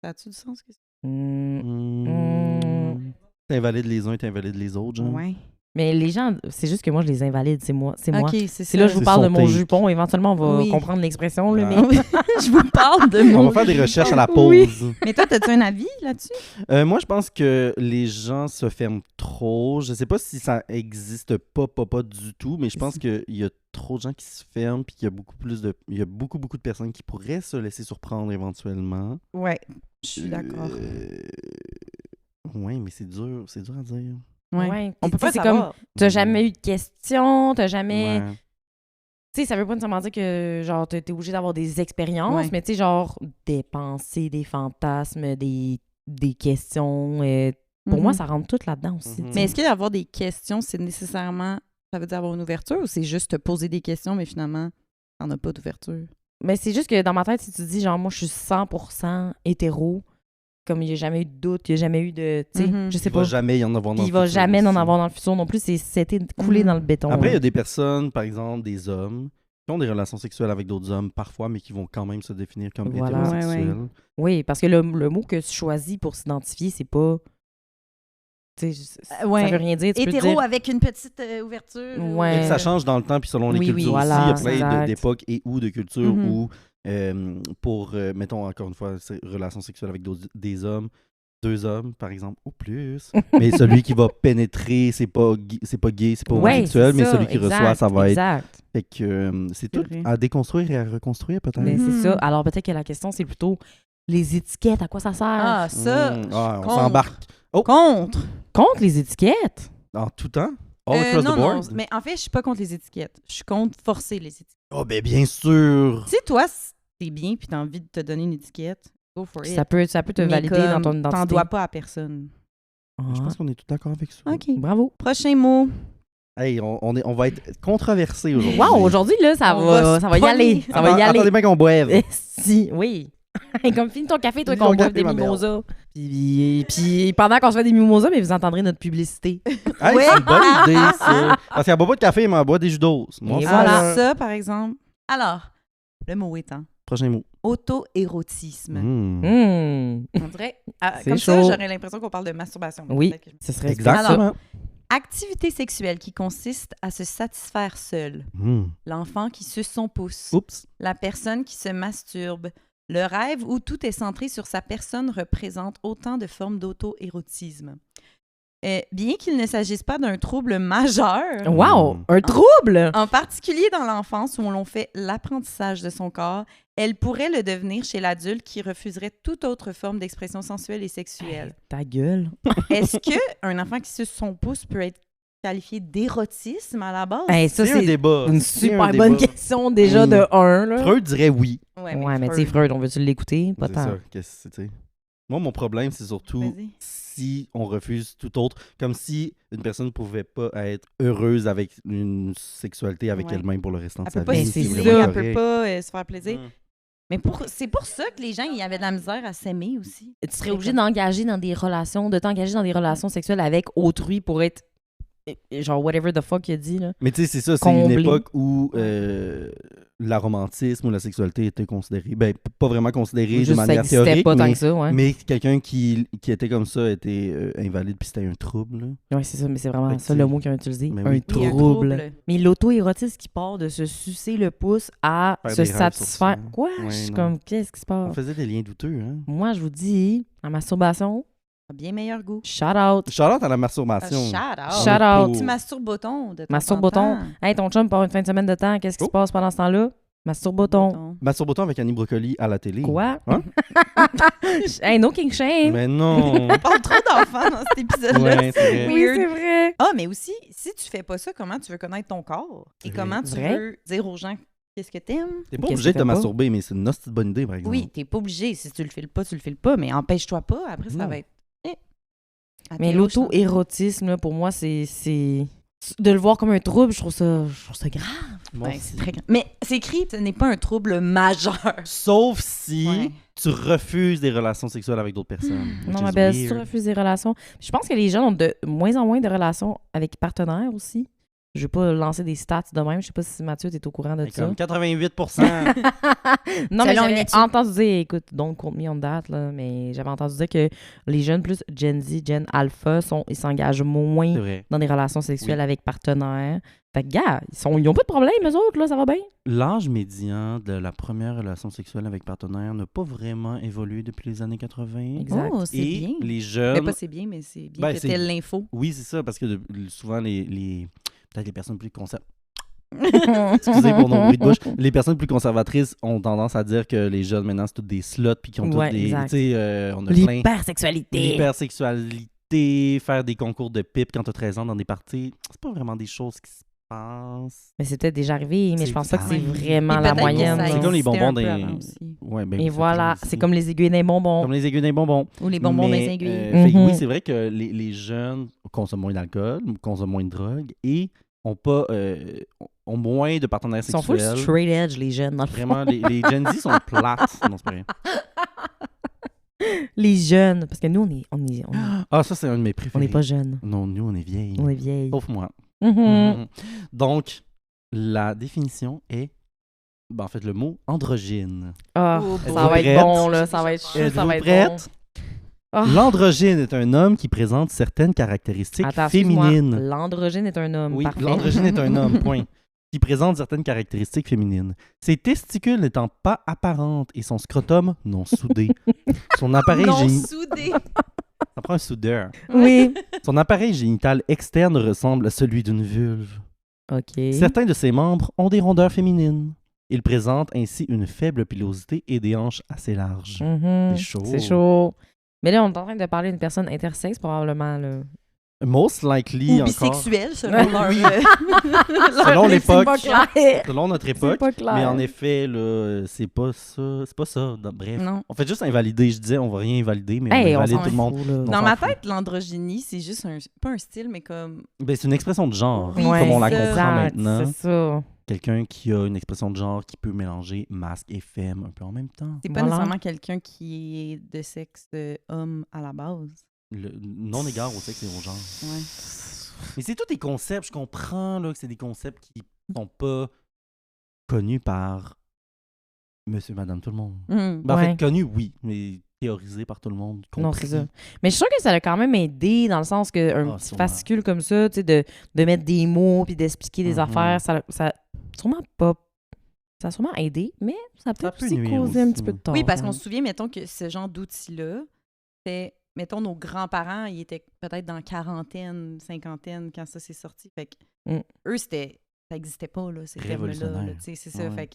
Ça a-tu du sens? Mm, Hmm. T'invalides les uns, t'invalides les autres, genre. Ouais. Mais les gens, c'est juste que moi, je les invalide, c'est moi. C'est moi. OK, c'est ça. C'est là, je vous C'est parle de son mon take. jupon. Éventuellement, on va Oui. comprendre l'expression, là, Ah. mais... Je vous parle de On mon... va faire des recherches à la pause. Oui. Mais toi, as-tu un avis là-dessus? Moi, je pense que les gens se ferment trop. Je sais pas si ça existe pas du tout, mais je pense qu'il y a trop de gens qui se ferment puis qu'il y a il y a beaucoup de personnes qui pourraient se laisser surprendre éventuellement. Ouais, je suis d'accord. Oui, mais c'est dur à dire. Ouais. On peut Tu sais, pas c'est savoir. t'as jamais eu de questions, t'as jamais... Ouais. Tu sais, ça veut pas nécessairement dire que, genre, t'es obligé d'avoir des expériences, Ouais. mais tu sais, genre, des pensées, des fantasmes, des questions. Pour moi, Mhm. ça rentre tout là-dedans aussi. Mhm. tu sais. Mais est-ce qu'avoir des questions, c'est nécessairement... Ça veut dire avoir une ouverture ou c'est juste te poser des questions, mais finalement, t'en as pas d'ouverture? Mais c'est juste que dans ma tête, si tu dis, genre, moi, je suis 100% hétéro, comme il n'y a jamais eu de doute, il n'y a jamais eu de. Tu sais, Mhm. je sais Il va pas. jamais y en avoir dans Puis il le va futur jamais en aussi. avoir dans le futur non plus. C'était coulé Mhm. dans le béton. Après, il y là. a des personnes, par exemple, des hommes, qui ont des relations sexuelles avec d'autres hommes parfois, mais qui vont quand même se définir comme Voilà. hétérosexuels. Ouais. Oui, parce que le mot que tu choisis pour s'identifier, c'est pas. Tu sais, ouais. ça veut rien dire. Tu peux Hétéro dire- avec une petite ouverture? Ouais. Ça change dans le temps, puis selon les Oui, oui. cultures aussi. Voilà, Il y a plein exact. d'époques et ou de cultures Mhm. où, pour, mettons encore une fois, relations sexuelles avec des hommes, 2 hommes, par exemple, ou plus. Mais celui qui va pénétrer, c'est pas gay, c'est pas Ouais, homosexuel, c'est mais ça, celui qui exact, reçoit, ça va être. exact. Fait que c'est tout vrai. à déconstruire et à reconstruire, peut-être. Mais Mhm. c'est ça. Alors peut-être que la question, c'est plutôt les étiquettes, à quoi ça sert? Ah, ça, On contre. s'embarque Contre. Contre les étiquettes? en tout temps. All across non, the board. non, mais en fait, je suis pas contre les étiquettes. Je suis contre forcer les étiquettes. Oh, ben bien sûr. Si toi, t'es bien puis t'as envie de te donner une étiquette, go for it. Ça peut te Mais valider comme, dans ton identité. T'en dois pas à personne. Ah. Je pense qu'on est tous d'accord avec ça. OK. Bravo. Prochain mot. Hey, on va être controversé aujourd'hui. Wow, aujourd'hui, là, ça On va va y se aller. pogner. Ça va y aller. Attendez bien qu'on boive. Si, oui. Comme finis ton café, toi, Finis qu'on ton boive café, des ma belle. mimosas. Puis pendant qu'on se fait des mimosas, mais vous entendrez notre publicité. Hey, Ouais. c'est une bonne idée, ça. Parce qu'elle boit pas de café, mais elle boit des jus d'os. Moi, Et ça, voilà. là. Ça, par exemple. Alors, le mot étant Prochain mot. auto-érotisme. On dirait, C'est comme ça, chaud. j'aurais l'impression qu'on parle de masturbation. mais Oui, peut-être que je me- ce serait Exactement. Activité sexuelle qui consiste à se satisfaire seul. L'enfant qui suce son pouce. Oups. La personne qui se masturbe. Le rêve où tout est centré sur sa personne représente autant de formes d'auto-érotisme. Bien qu'il ne s'agisse pas d'un trouble majeur, Wow, un trouble! en particulier dans l'enfance où l'on fait l'apprentissage de son corps, elle pourrait le devenir chez l'adulte qui refuserait toute autre forme d'expression sensuelle et sexuelle. Ta gueule. Est-ce qu'un enfant qui suce son pouce peut être qualifié d'érotisme à la base? Hey, ça, C'est un c'est débat. une C'est super un bonne débat. question déjà de 1. Là. Freud dirait oui. Ouais, Mais tu sais, Freud, on veut-tu l'écouter? Pas C'est tant. ça. Qu'est-ce que c'est? Moi, mon problème, c'est surtout Vas-y. si on refuse tout autre. Comme si une personne ne pouvait pas être heureuse avec une sexualité avec Ouais. elle-même pour le restant de Elle sa peut pas vie. Mais se c'est C'est stimuler, vraiment elle peut correct. pas se faire plaisir. Mm. Mais c'est pour ça que les gens ils avaient de la misère à s'aimer aussi. Tu serais obligé d'engager dans des relations, de t'engager dans des relations sexuelles avec autrui pour être genre whatever the fuck il a dit là. Mais tu sais, c'est ça, c'est une Comblé. époque où l'aromantisme ou la sexualité était considérée, ben pas vraiment considérée de Juste ça manière existait théorique, pas tant mais, que ça, ouais. mais quelqu'un qui était comme ça était invalide puis c'était un trouble. Là. Ouais, c'est ça, mais c'est vraiment Fait que ça tu- le mot qu'ils ont utilisé. Mais un oui. Oui, un trouble. Mais l'auto-érotisme qui part de se sucer le pouce à Faire se des rêves sur satisfaire. ça. Quoi? Ouais, Je suis non. comme, qu'est-ce qui se On passe? faisait des liens douteux. Hein? Moi, je vous dis, la masturbation, Bien meilleur goût. shout out. Charlotte à la masturbation. Shout out. Shout out. Petit masturboton de temps Masturboton. en temps. Hey, ton chum part une fin de semaine de temps, qu'est-ce qui Oh. se passe pendant ce temps-là? Masturboton. Boton. Masturboton avec Annie Brocoli à la télé. Quoi? Hein? Hey, no king shame. Mais non. On parle trop d'enfants dans cet épisode-là. Ouais, c'est vrai. Oui, weird. c'est vrai. Ah, mais aussi, si tu fais pas ça, comment tu veux connaître ton corps? Et Oui. comment tu Vrai. veux dire aux gens qu'est-ce que t'aimes? T'es pas Qu'est-ce obligé que de te t'as pas? masturber, mais c'est une hostie de bonne idée, par exemple. Oui, t'es pas obligé. Si tu le fais pas, tu le fais pas. Mais empêche-toi pas. Après, ça Non. va être... Mais l'auto-érotisme, là, pour moi, c'est de le voir comme un trouble, je trouve ça grave. Bon, Ouais, c'est très grand. Mais c'est écrit, ce n'est pas un trouble majeur. Sauf si Ouais. tu refuses des relations sexuelles avec d'autres personnes. which Non, is ma belle, si tu weird. refuses des relations. Je pense que les gens ont de moins en moins de relations avec partenaires aussi. Je vais pas lancer des stats de même. Je sais pas si Mathieu, t'es au courant de ça. Comme 88%. Non, mais Selon une j'avais étude. entendu dire, écoute, don't quote me on date, là, mais j'avais entendu dire que les jeunes plus Gen Z, Gen Alpha, ils s'engagent moins C'est vrai. dans des relations sexuelles Oui. avec partenaires. Fait que, gars, ils ont pas de problème, eux autres, là, ça va bien. L'âge médian de la première relation sexuelle avec partenaire n'a pas vraiment évolué depuis les années 80. Exact. Oh, c'est Et bien. les Mais jeunes... pas c'est bien, mais c'est bien Ben, que c'est- t'aies l'info. Oui, c'est ça, parce que souvent, peut-être les personnes plus Excusez pour nos bruits de bouche. Les personnes plus conservatrices ont tendance à dire que les jeunes, maintenant, c'est toutes des sluts, puis qui ont toutes Ouais, des... exact. Tu sais, on a plein... L'hypersexualité. L'hypersexualité, faire des concours de pipe quand t'as 13 ans dans des parties, c'est pas vraiment des choses qui se passent. Mais c'est peut-être déjà arrivé, mais C'est- je pense pas que ça c'est arrive. vraiment Et la peut-être que moyenne. ça C'est là. comme les existait bonbons un peu des- avant aussi. Ouais, ben, Et ça voilà, aussi. c'est comme les aiguilles des bonbons. Comme les aiguilles des bonbons. Ou les bonbons Mais, des aiguilles. fait que Mhm. oui, c'est vrai que les jeunes consomment moins d'alcool, consomment moins de drogue et ont moins de partenaires Ils sont full sexuels. straight edge, les jeunes, dans le fond. Vraiment, les Gen Z sont plates. Non, c'est pas vrai. Les jeunes, parce que nous, on est Ah, ça, c'est un de mes préférés. on n'est pas jeunes. Non, nous, on est vieilles. On est vieilles. Sauf moi. Mhm. Mhm. Donc, la définition est, ben, en fait, le mot androgyne. Ah, Oh, ça boy. va être Prête? bon, là. Ça va être chaud, ça Êtes-vous va être prête? Ah. L'androgyne est un homme qui présente certaines caractéristiques bon. Attends, excuse-moi. féminines. L'androgyne est un homme. Oui, Parfait. l'androgyne est un homme, point. Qui présente certaines caractéristiques féminines. Ses testicules n'étant pas apparentes et son scrotum non soudé. Son appareil Non génital... soudé. Ça prend un soudeur. Oui. Son appareil génital externe ressemble à celui d'une vulve. OK. Certains de ses membres ont des rondeurs féminines. Il présente ainsi une faible pilosité et des hanches assez larges. Mhm. C'est chaud. C'est chaud. Mais là, on est en train de parler d'une personne intersexe, probablement. Là. Most likely Ou encore. bisexuel, selon Oui. leur... Selon l'époque. C'est pas clair. Selon notre C'est époque. pas clair. Mais en effet, là, c'est pas ça. C'est pas ça. Bref. Non. On fait juste invalider. Je disais, on va rien invalider, mais Hey, on on invalide s'en tout le monde. fout, là. On Dans s'en ma fout. tête, l'androgynie, c'est juste pas un style, mais comme... Ben, c'est une expression de genre, Oui, comme on la c'est ça. comprend Exact, maintenant. C'est ça. Quelqu'un qui a une expression de genre qui peut mélanger masque et femme un peu en même temps. C'est pas Voilà. nécessairement quelqu'un qui est de sexe homme à la base. Non égard au sexe et au genre. Ouais. Mais c'est tous des concepts, je comprends là, que c'est des concepts qui sont pas connus par monsieur, madame, tout le monde. Mm. Ben, En Ouais. fait, connus, oui, mais théorisés par tout le monde. Non, compris. c'est ça. Mais je suis sûre que ça a quand même aidé dans le sens qu'un Ah, petit sûrement. fascicule comme ça, tu sais, de mettre des mots puis d'expliquer des Mhm. affaires, ça sûrement pas. Ça a sûrement aidé, mais ça a peut-être peut aussi nuire causé un aussi. petit peu de tort. Oui, parce qu'on hein. se souvient, mettons, que ce genre d'outil-là, c'est, mettons, nos grands-parents, ils étaient peut-être dans quarantaine, cinquantaine quand ça s'est sorti. Fait que Mm. eux, ça n'existait pas, là, ces termes-là. Révolutionnaire. Là, tu sais, c'est ça. Ouais. Fait que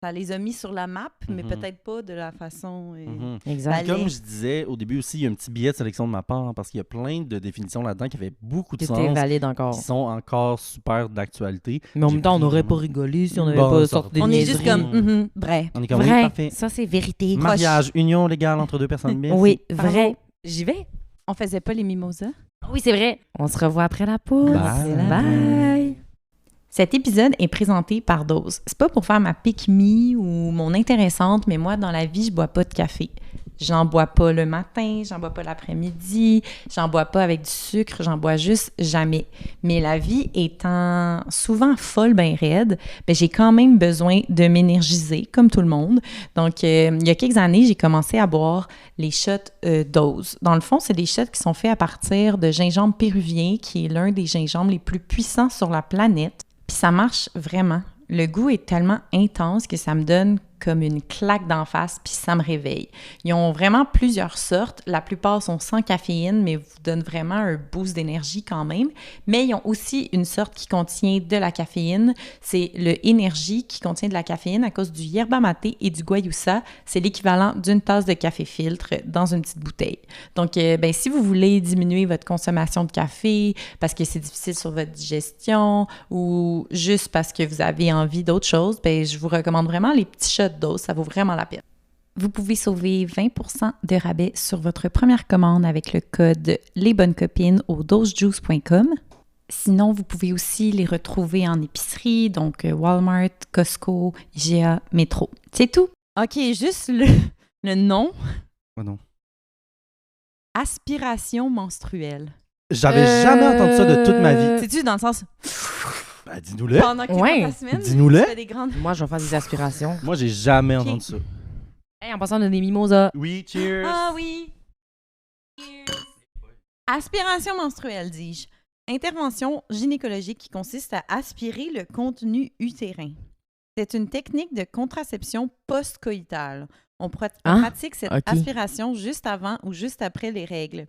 ça les a mis sur la map, mais Mhm. peut-être pas de la façon... Mhm. Exact. Allez. Comme je disais au début aussi, il y a un petit billet de sélection de ma part parce qu'il y a plein de définitions là-dedans qui avaient beaucoup de C'était sens, valide encore. qui sont encore super d'actualité. Mais en J'ai même temps, on pris n'aurait pas vraiment- rigolé si on n'avait Bon, pas ça sorti des va. On est juste niaiseries. comme, vrai. On est comme oui, Vrai, parfait. ça c'est vérité. Mariage, union légale entre deux personnes bien. Oui, Bravo. vrai. J'y vais. On faisait pas les mimosas. Oui, c'est vrai. On se revoit après la pause. Bye. Bye. Cet épisode est présenté par Dose. C'est pas pour faire ma pick-me ou mon intéressante, mais moi, dans la vie, je bois pas de café. J'en bois pas le matin, j'en bois pas l'après-midi, j'en bois pas avec du sucre, j'en bois juste jamais. Mais la vie étant souvent folle, ben raide, ben j'ai quand même besoin de m'énergiser, comme tout le monde. Donc, il y a quelques années, j'ai commencé à boire les shots Dose. Dans le fond, c'est des shots qui sont faits à partir de gingembre péruvien, qui est l'un des gingembres les plus puissants sur la planète. Puis ça marche vraiment. Le goût est tellement intense que ça me donne comme une claque d'en face, puis ça me réveille. Ils ont vraiment plusieurs sortes. La plupart sont sans caféine, mais vous donnent vraiment un boost d'énergie quand même. Mais ils ont aussi une sorte qui contient de la caféine. C'est le Energy qui contient de la caféine à cause du yerba mate et du guayusa. C'est l'équivalent d'une tasse de café filtre dans une petite bouteille. Donc, ben, si vous voulez diminuer votre consommation de café parce que c'est difficile sur votre digestion ou juste parce que vous avez envie d'autre chose, ben, je vous recommande vraiment les petits shots Dose, ça vaut vraiment la peine. Vous pouvez sauver 20% de rabais sur votre première commande avec le code lesbonnescopines au dosejuice.com. Sinon, vous pouvez aussi les retrouver en épicerie, donc Walmart, Costco, IGA, Métro. C'est tout. OK, juste le nom. Oh non. Aspiration menstruelle. J'avais jamais entendu ça de toute ma vie. C'est-tu dans le sens... Ben, dis-nous-le. Pendant que t'es Ouais. dans ta semaine, Dis-nous-le. tu fais des grandes... Moi, je vais faire des aspirations. Moi, j'ai jamais Ok. entendu ça. Hey, en passant de des mimosas. Oui, cheers. Ah oui! Aspiration menstruelle, dis-je. Intervention gynécologique qui consiste à aspirer le contenu utérin. C'est une technique de contraception post-coïtale. On pratique cette ok. aspiration juste avant ou juste après les règles.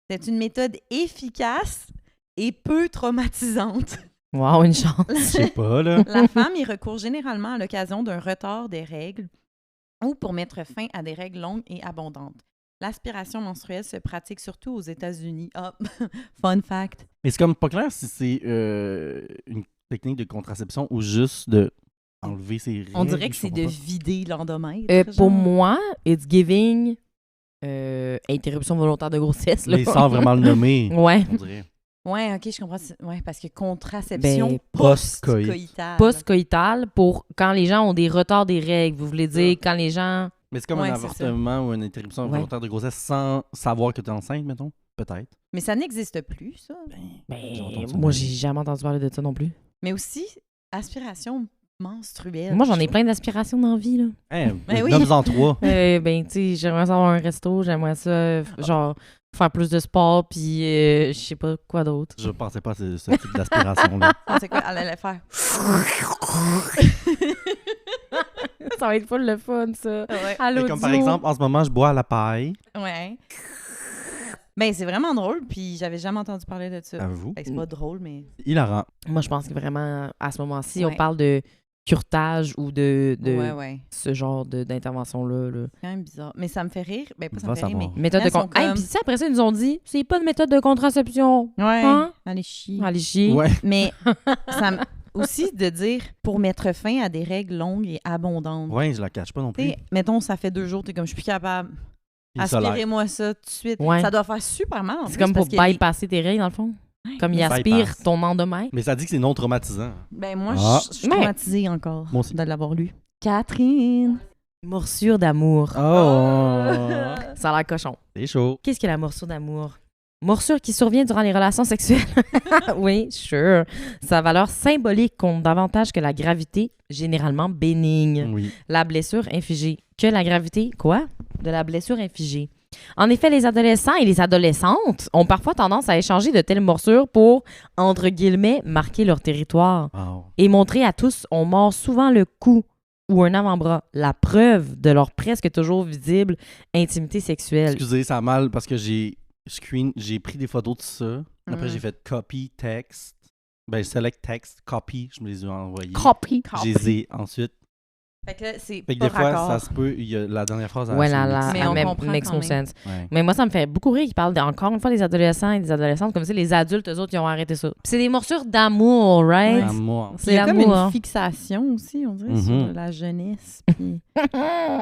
C'est une méthode efficace et peu traumatisante. Wow, une chance. Je sais pas, là. La femme y recourt généralement à l'occasion d'un retard des règles ou pour mettre fin à des règles longues et abondantes. L'aspiration menstruelle se pratique surtout aux États-Unis. Ah, fun fact. Mais c'est comme pas clair si c'est une technique de contraception ou juste de enlever ses règles. On dirait que je c'est comprends de pas. vider l'endomètre. Pour genre. moi, it's giving interruption volontaire de grossesse. Là. Mais sans vraiment le nommer, Ouais. on dirait. Ouais, ok, je comprends. Ouais, parce que contraception Ben, post-coïtale. Post-coïtal, pour quand les gens ont des retards des règles. Vous voulez dire quand les gens... Mais c'est comme Ouais, un c'est avortement ou une interruption Ouais. volontaire de grossesse sans savoir que tu es enceinte, mettons. Peut-être. Mais ça n'existe plus, ça. J'ai entendu ça, moi, mais- j'ai jamais entendu parler de ça non plus. Mais aussi, aspiration menstruelle. Moi, j'en ai plein d'aspirations dans la vie, là. Hein, Ben oui. nomme-en 3. Ben, tu sais, j'aimerais ça avoir un resto, j'aimerais ça, genre, faire plus de sport, puis je sais pas quoi d'autre. Je pensais pas à ce type d'aspiration-là. Ah, c'est quoi? Elle allait faire. Ça va être full le fun, ça. Ouais. À Mais l'audio. comme par exemple, en ce moment, je bois à la paille. Ouais. Ben, c'est vraiment drôle, puis j'avais jamais entendu parler de ça. À vous. Ben, c'est pas drôle, mais. Hilarant. Moi, je pense que vraiment, à ce moment-ci, Ouais. on parle de curtage ou de Ouais. ce genre d'intervention-là. Là. C'est quand même bizarre. Mais ça me fait rire. Ben, pas ça Va me fait rire, mais. savoir. Méthode de Elles sont Hey, comme- puis ça, après ça, ils nous ont dit, c'est pas de méthode de contraception. Ouais. Hein? Allez, chier. Allez chier. Ouais. Mais ça me- aussi de dire pour mettre fin à des règles longues et abondantes. Ouais, je la cache pas non Tu plus. sais, mettons, ça fait 2 jours, t'es comme, je suis plus capable. Puis solaire. Aspirez-moi ça tout de suite. Ouais. Ça doit faire super mal. en C'est plus, comme pour parce que les- bypasser tes règles, dans le fond. Ouais. Comme il Mais aspire bypass. ton endomètre. Mais ça dit que c'est non traumatisant. Ben, moi, Ah. je suis Ouais. traumatisée encore Moi aussi. de l'avoir lu. Catherine. Morsure d'amour. Oh! Ça a l'air cochon. C'est chaud. Qu'est-ce que la morsure d'amour? Morsure qui survient durant les relations sexuelles. Oui, sure. Sa valeur symbolique compte davantage que la gravité, généralement bénigne. Oui. La blessure infligée. Que la gravité, quoi? De la blessure infligée. En effet, les adolescents et les adolescentes ont parfois tendance à échanger de telles morsures pour, entre guillemets, marquer leur territoire. Wow. Et montrer à tous, on mord souvent le cou ou un avant-bras, la preuve de leur presque toujours visible intimité sexuelle. Excusez, ça a mal parce que j'ai pris des photos de ça. Après, Mm. j'ai fait copy, text. Ben, select text, copy, je me les ai envoyés. Copy. Je les ai ensuite. Fait que là, c'est Fait que pas des fois, raccord. ça se peut. Il y a la dernière phrase. Ouais, là, Mais on elle comprend makes quand no même. sense. Ouais. Mais moi, ça me fait beaucoup rire qu'ils parlent encore une fois des adolescents et des adolescentes, comme si les adultes, eux autres, ils ont arrêté ça. Puis c'est des morsures d'amour, right? À moi. Il y a comme l'amour. une fixation aussi, on dirait, Mhm. sur la jeunesse. Puis...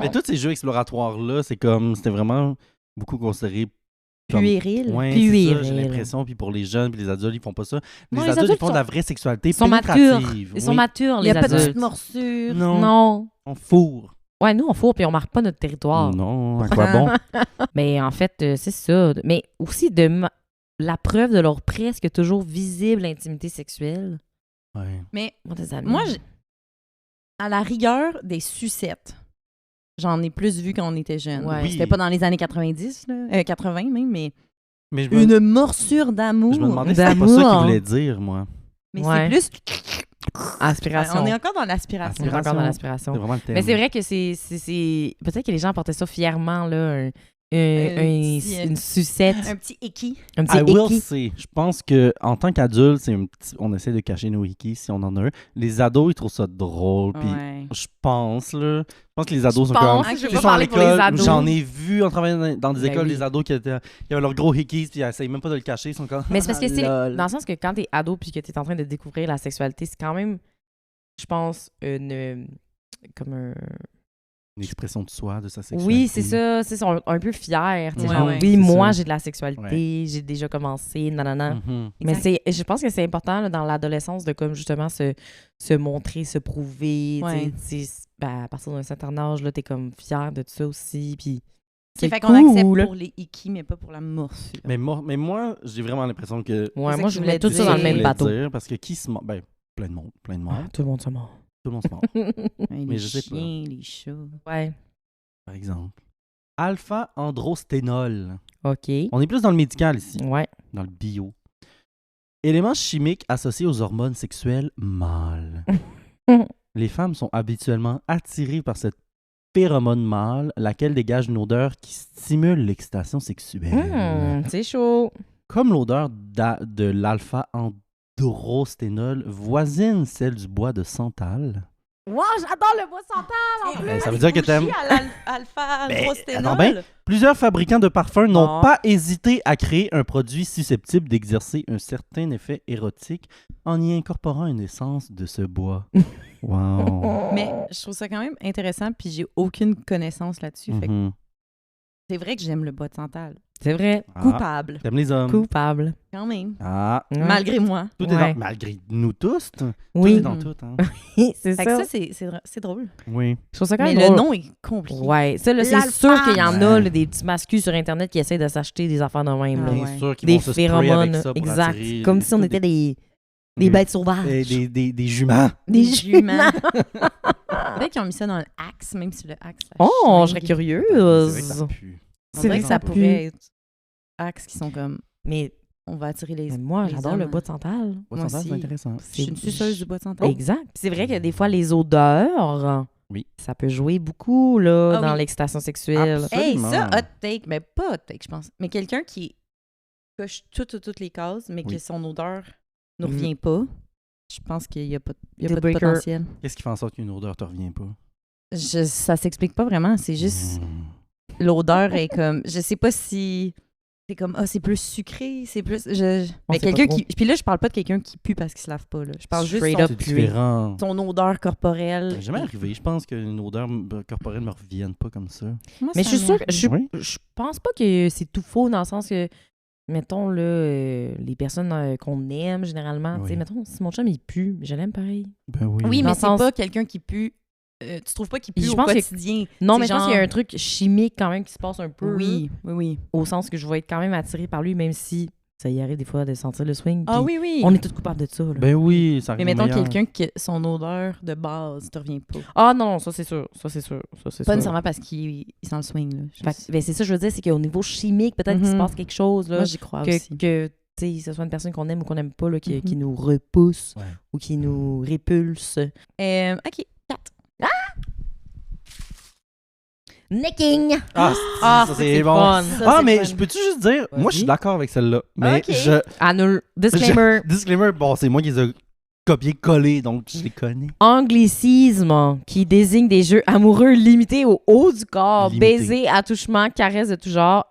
Mais tous ces jeux exploratoires-là, c'était vraiment beaucoup considéré comme... Puéril. Ouais, Puéril. c'est ça, j'ai l'impression. Puis pour les jeunes, puis les adultes, ils font pas ça. Les Non, les adultes, adultes ils font de la vraie sexualité Ils sont matures. pénétrative. Ils sont Oui. matures, Il les n'y a pas de adultes. petite morsure. Non. Non. On fourre. Ouais, nous, on fourre puis on marque pas notre territoire. Non, à quoi bon? Mais en fait, c'est ça. Mais aussi la preuve de leur presque toujours visible intimité sexuelle. Ouais. Mais Moi, des amis. moi, à la rigueur des sucettes, j'en ai plus vu quand on était jeune. Ouais. Oui. C'était pas dans les années 90, là, 80 même, mais Mais je me, une morsure d'amour. je me demandais si c'était pas ça d'amour. qu'il voulait dire, moi. Mais Ouais. c'est plus... Aspiration. On est encore dans l'aspiration. On est encore dans C'est l'aspiration. vraiment le thème. Mais c'est vrai que c'est... Peut-être que les gens portaient ça fièrement, là, une sucette, Un petit équi. un petit I will équi. say, je pense que en tant qu'adulte, on essaie de cacher nos hikis si on en a un. Les ados, ils trouvent ça drôle. Puis Ouais. je pense que les ados sont pense, comme. je veux ils pas sont à parler pour les l'école, ados. J'en ai vu en travaillant dans des Ben écoles oui. des ados qui avaient leurs gros hikis puis ils essayent même pas de le cacher. Ils sont comme. Mais c'est parce que c'est Lol. dans le sens que quand t'es ado puis que t'es en train de découvrir la sexualité, c'est quand même, je pense, comme un... Une expression de soi, de sa sexualité. Oui, c'est ça, c'est ça, un peu fier. tu sais, Ouais, genre, ouais. oui, C'est moi, ça. j'ai de la sexualité, j'ai déjà commencé, nanana. Mhm. Mais je pense que c'est important là, dans l'adolescence de comme justement se montrer, se prouver. Ouais. Tu sais, à partir d'un certain âge, là, t'es comme fier de tout ça aussi. Puis C'est c'est fait qu'on accepte cool. pour les ikis, mais pas pour la morsure. Mais moi, j'ai vraiment l'impression que. Ouais, C'est moi, ça je que voulais je tout voulais ça dans le dire. même voulais bateau. dire, parce que qui se mord. Ben, plein de monde. Tout le monde se mord. Tout le monde se mord, Les Mais je sais pas. chiens, les chats. Ouais. par exemple. Alpha-androsténol. OK. On est plus dans le médical ici, Ouais. dans le bio. Élément chimique associé aux hormones sexuelles mâles. Les femmes sont habituellement attirées par cette phéromone mâle, laquelle dégage une odeur qui stimule l'excitation sexuelle. C'est chaud. Comme l'odeur de l'alpha-androsténol voisine celle du bois de santal. Wow, j'adore le bois santal en plus. Ça veut dire que t'aimes... Alpha, Ben, androsténol. attends ben, plusieurs fabricants de parfums n'ont Oh. pas hésité à créer un produit susceptible d'exercer un certain effet érotique en y incorporant une essence de ce bois. Wow. Mais je trouve ça quand même intéressant, puis j'ai aucune connaissance là-dessus. Fait que Mhm. c'est vrai que j'aime le bois de santal. C'est vrai. Ah, Coupable, t'aimes les hommes. Coupable. quand même. Ah, Ouais. Malgré moi. tout est Ouais. dans... Malgré nous tous, tout Oui. est dans tout. Hein? c'est Fait que ça. ça, c'est drôle. Oui. Je trouve ça quand Mais même le drôle. nom est compliqué. Ouais, ça, là, c'est L'alpha. sûr qu'il y en a Ouais. là, des petits mascus sur Internet qui essaient de s'acheter des affaires de même. Ah là. Bien ouais. sûr qu'ils Des vont se sprayer avec phéromones. ça pour Exact. attirer Comme si on tous était des bêtes sauvages. des juments. Des juments. Peut-être qu'ils ont mis ça dans le Axe, même si le Axe. ça Oh, schlingue. je serais C'est vrai que curieuse. ça pue. On C'est dirait vrai que ça que ça pourrait être Axe qui sont comme Mais on va attirer les. moi, les j'adore hommes. le bois de santal. Ouais, Moi ça, c'est aussi. intéressant. Je suis une suceuse du bois de santal. Exact. Puis c'est vrai que des fois, les odeurs, Oui. ça peut jouer beaucoup là, Ah dans oui. l'excitation sexuelle. Absolument. Hey, ça, hot take, mais pas hot take, je pense. Mais quelqu'un qui coche toutes les cases, mais Oui. que son odeur ne Mhm. revient pas, je pense qu'il n'y a pas, il y a Deal pas de breaker. potentiel. Qu'est-ce qui fait en sorte qu'une odeur te revient pas? Ça s'explique pas vraiment. C'est juste Hmm. l'odeur est comme. Je sais pas si. C'est comme, c'est plus sucré, c'est plus. On Mais sait pas quelqu'un trop. qui. Puis là, je parle pas de quelqu'un qui pue parce qu'il se lave pas. Là. Je parle juste Straight de up. C'est puer. différent. son odeur corporelle. Ça m'est jamais arrivé. Je pense qu'une odeur corporelle me revienne pas comme ça. Moi, Mais ça je suis sûre, m'est je pense pas que c'est tout faux dans le sens que, mettons, là, les personnes qu'on aime généralement, tu sais, Oui. mettons, si mon chum il pue, je l'aime pareil. Ben oui. Oui, Dans mais le c'est sens- pas quelqu'un qui pue. Tu trouves pas qu'il pue Je au pense que- quotidien? Non, C'est mais je pense genre- qu'il y a un truc chimique quand même qui se passe un peu. Oui, oui. Au sens que je vais être quand même attirée par lui, même si ça y arrive des fois de sentir le swing. Ah puis oui, oui. On est tous coupables de ça. Là. Ben oui, ça Mais arrive mettons meilleur. quelqu'un qui son odeur de base te revient pas. Ah non, ça c'est sûr. Ça c'est sûr. Ça c'est Pas sûr. nécessairement parce qu'il sent le swing. Là. Fait que, ben, c'est ça que je veux dire, c'est qu'au niveau chimique, peut-être qu'il se Mhm. passe quelque chose. Là, Moi, j'y crois aussi. que tu sais, ce soit une personne qu'on aime ou qu'on n'aime pas, là, qui, Mhm. qui nous repousse Ouais. ou qui nous répulse. OK, 4. Necking! Ah, Ah, ça, c'est c'est bon. fun. Ah, mais je peux-tu juste dire, moi, je suis Vas-y. d'accord avec celle-là. Mais Ok. je... Annule. Disclaimer. Disclaimer, bon, c'est moi qui les ai copiés-collés, donc je les connais. Anglicisme qui désigne des jeux amoureux limités au haut du corps, Limité. baisers, attouchements, caresses de tout genre,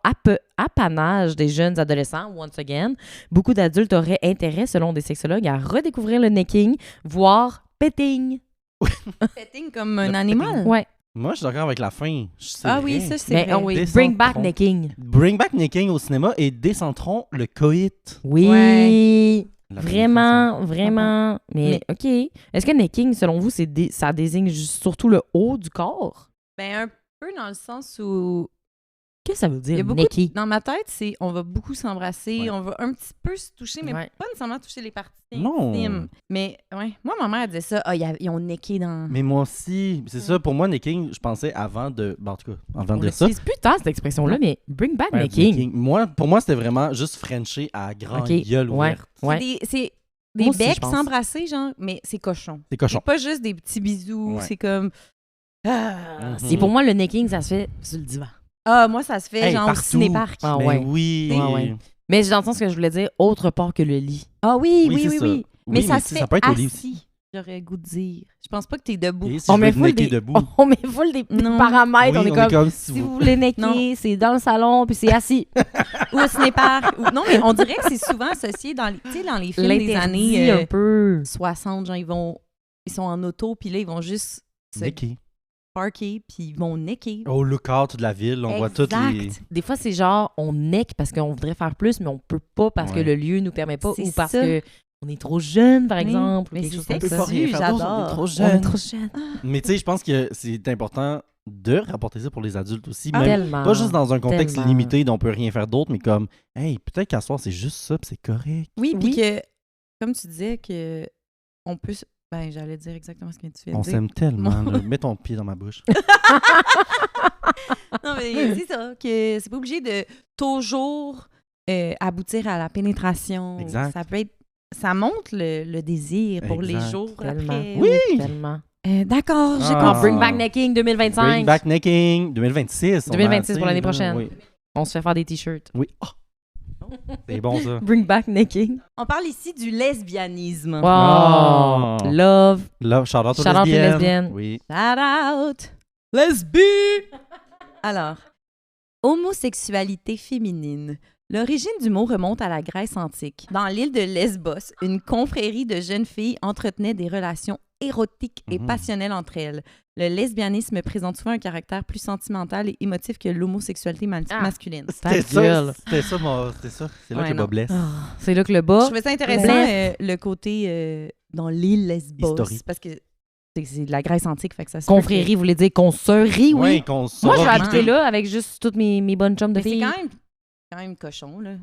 apanage des jeunes adolescents, once again. Beaucoup d'adultes auraient intérêt, selon des sexologues, à redécouvrir le necking, voire petting. Petting comme un Le animal. Ouais. Moi, je suis d'accord avec la fin. Ah oui, ça, c'est Mais vrai. oh oui, Descentrons. bring back necking. Bring back necking au cinéma et décentrons le coït. Oui. Ouais. La Vraiment, vraiment. Mais, Mais- OK. Est-ce que necking, selon vous, ça désigne surtout le haut du corps? Ben, un peu dans le sens où Qu'est-ce que ça veut il y a dire, beaucoup necking? dans ma tête, c'est on va beaucoup s'embrasser, Ouais. on va un petit peu se toucher, mais Ouais. pas nécessairement toucher les parties Non. intimes. Mais ouais, moi, ma mère elle disait ça, ils ont necké dans... Mais moi aussi, c'est ça, pour moi, necking, je pensais avant de... Ben, en tout cas, avant On de dire ça. n'utilise plus tant cette expression-là, mais bring back Ouais, necking. Moi, pour moi, c'était vraiment juste Frencher à grande OK. gueule Ouais. ouverte. Ouais. C'est Moi des aussi, je becs pense. s'embrasser, genre, mais c'est cochon. C'est cochon. C'est pas juste des petits bisous, Ouais. c'est comme... Et pour moi, le necking, ça se fait sur le divan. Moi, ça se fait Hey, genre partout. au ciné-parc. Ah Ben ouais. oui. Ouais, ouais. Mais dans le sens que je voulais dire, autre part que le lit. Ah oui, Oui, oui, c'est oui, ça. oui. Oui, Mais ça se si, fait ça peut être au lit aussi. assis, j'aurais le goût de dire. Je pense pas que t'es debout. Et si je veux être necké debout. On met full des Non. paramètres. Oui, on est comme, si si vous... vous voulez Non. necker, c'est dans le salon, puis c'est assis. Ou au ciné-parc. Non, mais on dirait que c'est souvent associé dans les, tu sais, dans les films des L'interdit années un peu. 60. Genre, ils sont en auto, puis là, ils vont juste se Necké. parker, puis ils vont necker. Au lookout de la ville, on voit toutes les... Exact. Des fois, c'est genre, on neck parce qu'on voudrait faire plus, mais on peut pas parce que Ouais. le lieu nous permet pas C'est ou parce ça. que on est trop jeune, par Oui. exemple. ou Mais quelque c'est chose comme sexy. ça. rien faire d'autre, on est trop On est jeune. trop jeune. Mais tu sais, je pense que c'est important de rapporter ça pour les adultes aussi. Ah, Même Tellement. pas juste dans un contexte Tellement. limité dont on peut rien faire d'autre, mais comme, hey, peut-être qu'à soir, c'est juste ça, puis c'est correct. Oui, puis Oui. que, comme tu disais, que on peut... Ben, j'allais dire exactement ce que tu viens de On dire. s'aime tellement. Là. Mets ton pied dans ma bouche. Non, mais c'est ça, que c'est pas obligé de toujours aboutir à la pénétration. Exact. Ça peut être... Ça montre le désir pour les Exact. jours Tellement. après. Oui! Tellement. D'accord, j'ai Ah. Ah, compris. Bring Back Necking 2025. Bring Back Necking 2026. 2026 pour l'année là. prochaine. Oui. On se fait faire des t-shirts. Oui. Oh. C'est bon, ça. Bring Back Necking. On parle ici du lesbianisme. Wow. Ah. Love. Là, shout-out aux Shout-out aux lesbiennes. lesbiennes. Oui. Shout out! Lesbie! Alors, homosexualité féminine. L'origine du mot remonte à la Grèce antique. Dans l'île de Lesbos, une confrérie de jeunes filles entretenait des relations érotiques et Mhm. passionnelles entre elles. Le lesbianisme présente souvent un caractère plus sentimental et émotif que l'homosexualité masculine. Ta C'était gueule. ça. C'était ça, mon... C'était ça. C'est là Ouais, que le bas non. blesse. Ah, c'est là que le Je bas. trouvais ça intéressant, Bref. le côté dans l'île Lesbos. Historique. Parce que c'est de la Grèce antique, fait que ça se Confrérie voulait dire consoeurie, oui. Ouais, qu'on Moi, je vais sororité. habiter là avec juste toutes mes bonnes chums de Mais c'est filles. quand même cochon, là.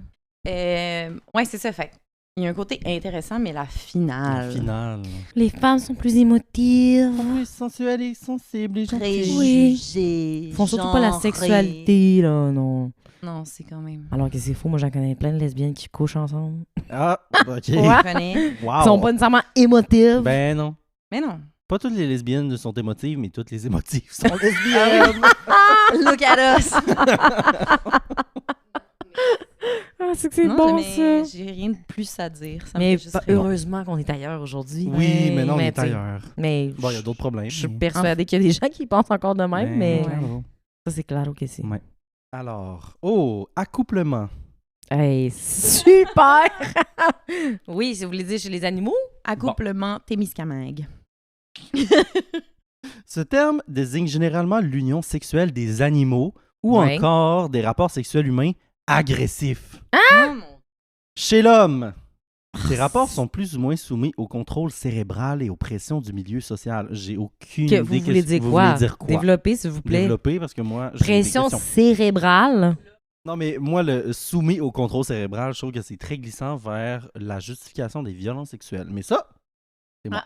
Ouais, c'est ça, fait. Il y a un côté intéressant, mais la finale. Finale. Les femmes sont plus émotives. Plus sensuelle et sensible et gentille. Préjugés. Ils font surtout pas la genrés. sexualité, là, non. Non, c'est quand même. Alors que c'est faux, moi j'en connais plein de lesbiennes qui couchent ensemble. Ah, ok. Ouais. Comprenez? Wow. Ils sont pas nécessairement émotives. Ben non. Mais non. Pas toutes les lesbiennes sont émotives, mais toutes les émotives sont lesbiennes. Look at us! Ah, c'est que c'est Non, bon, mais ça. j'ai rien de plus à dire. Ça me Mais fait juste rire. heureusement qu'on est ailleurs aujourd'hui. Oui, mais non, on Mais est tu sais, ailleurs. Mais Bon, il y a d'autres problèmes. je suis mais- persuadée qu'il y a des gens qui pensent encore de même, mais claro. ça, c'est clair que c'est. Ouais. Alors, accouplement. Hey, super! Oui, si vous voulez dire chez les animaux? Accouplement Témiscamingue. Ce terme désigne généralement l'union sexuelle des animaux ou Ouais. encore des rapports sexuels humains agressifs. Oh, mon- Chez l'homme, ces rapports sont plus ou moins soumis au contrôle cérébral et aux pressions du milieu social. J'ai aucune Que idée. vous voulez dire vous quoi? voulez dire quoi? Développer, s'il vous plaît. Développer, parce que moi, j'ai des Pression questions. cérébrale. Non, mais moi, le soumis au contrôle cérébral, je trouve que c'est très glissant vers la justification des violences sexuelles. Mais ça, c'est moi.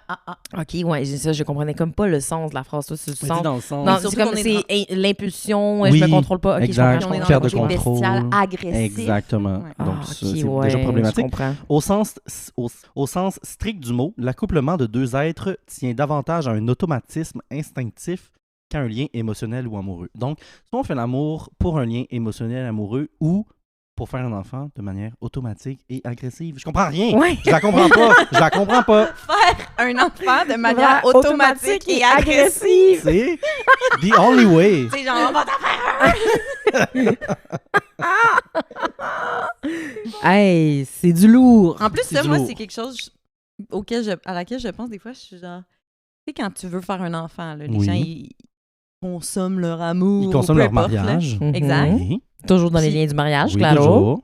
OK, ouais, ça, je comprenais comme pas le sens de la phrase. Toi, c'est le Mais sens. dis dans le sens... Non, surtout c'est comme qu'on est c'est l'impulsion, Oui, je me contrôle pas. OK, exact. je On est comprends. dans Perte le de côté contrôle. bestial, agressif. Exactement. Ouais. Donc, Ah, ça, ok, c'est ouais, déjà problématique. je comprends. Au sens strict du mot, l'accouplement de deux êtres tient davantage à un automatisme instinctif qu'à un lien émotionnel ou amoureux. Donc, soit on fait l'amour pour un lien émotionnel amoureux ou pour faire un enfant de manière automatique et agressive. Je comprends rien. Ouais. Je la comprends pas. Je la comprends pas. Faire un enfant de manière Ouais, automatique et agressive. C'est the only way. C'est genre, on va t'en faire Hey, c'est du lourd. En plus, C'est ça, du moi, lourd. c'est quelque chose à laquelle je pense des fois. Je suis genre, tu sais, quand tu veux faire un enfant, là, les Oui. gens, ils consomment leur amour. Ils consomment peu leur importe, là. mariage. Exact. Mhm. Oui. Toujours dans les Puis- liens du mariage, Oui, claro. toujours.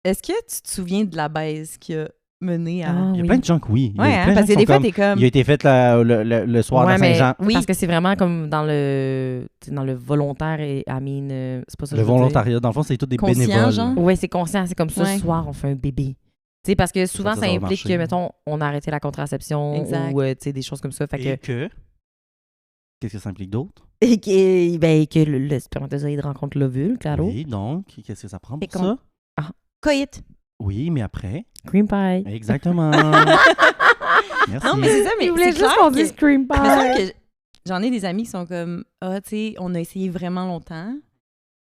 Est-ce que tu te souviens de la baise qui a mené à... Ah, Il y a oui. plein de gens que oui. Il y a Ouais, plein hein, de parce gens que qui des sont fois, comme, t'es comme... il a été fait le soir Ouais, de mais- Saint-Jean. Oui. Parce que c'est vraiment comme dans le volontaire et c'est pas ça que Le je veux dire. volontariat, dans le fond, c'est tous des Conscient, bénévoles. genre? Ouais, c'est conscient, c'est comme ça, Ouais. ce soir, on fait un bébé. Tu sais, parce que souvent, Ça ça va implique marcher. que, mettons, on a arrêté la contraception Exact. ou, tu sais, des choses comme ça. Fait Et que, que... Qu'est-ce que ça implique d'autre? et que le spermatozoïde rencontre l'ovule, claro. Oui, donc, qu'est-ce que ça prend Et pour ça? Coït. Oui, mais après... Cream pie. Exactement. Merci. Non, mais c'est ça, mais Il voulait c'est juste clair qu'on que- dise cream Il me semble pie. que j'en ai des amis qui sont comme, ah, tu sais, on a essayé vraiment longtemps.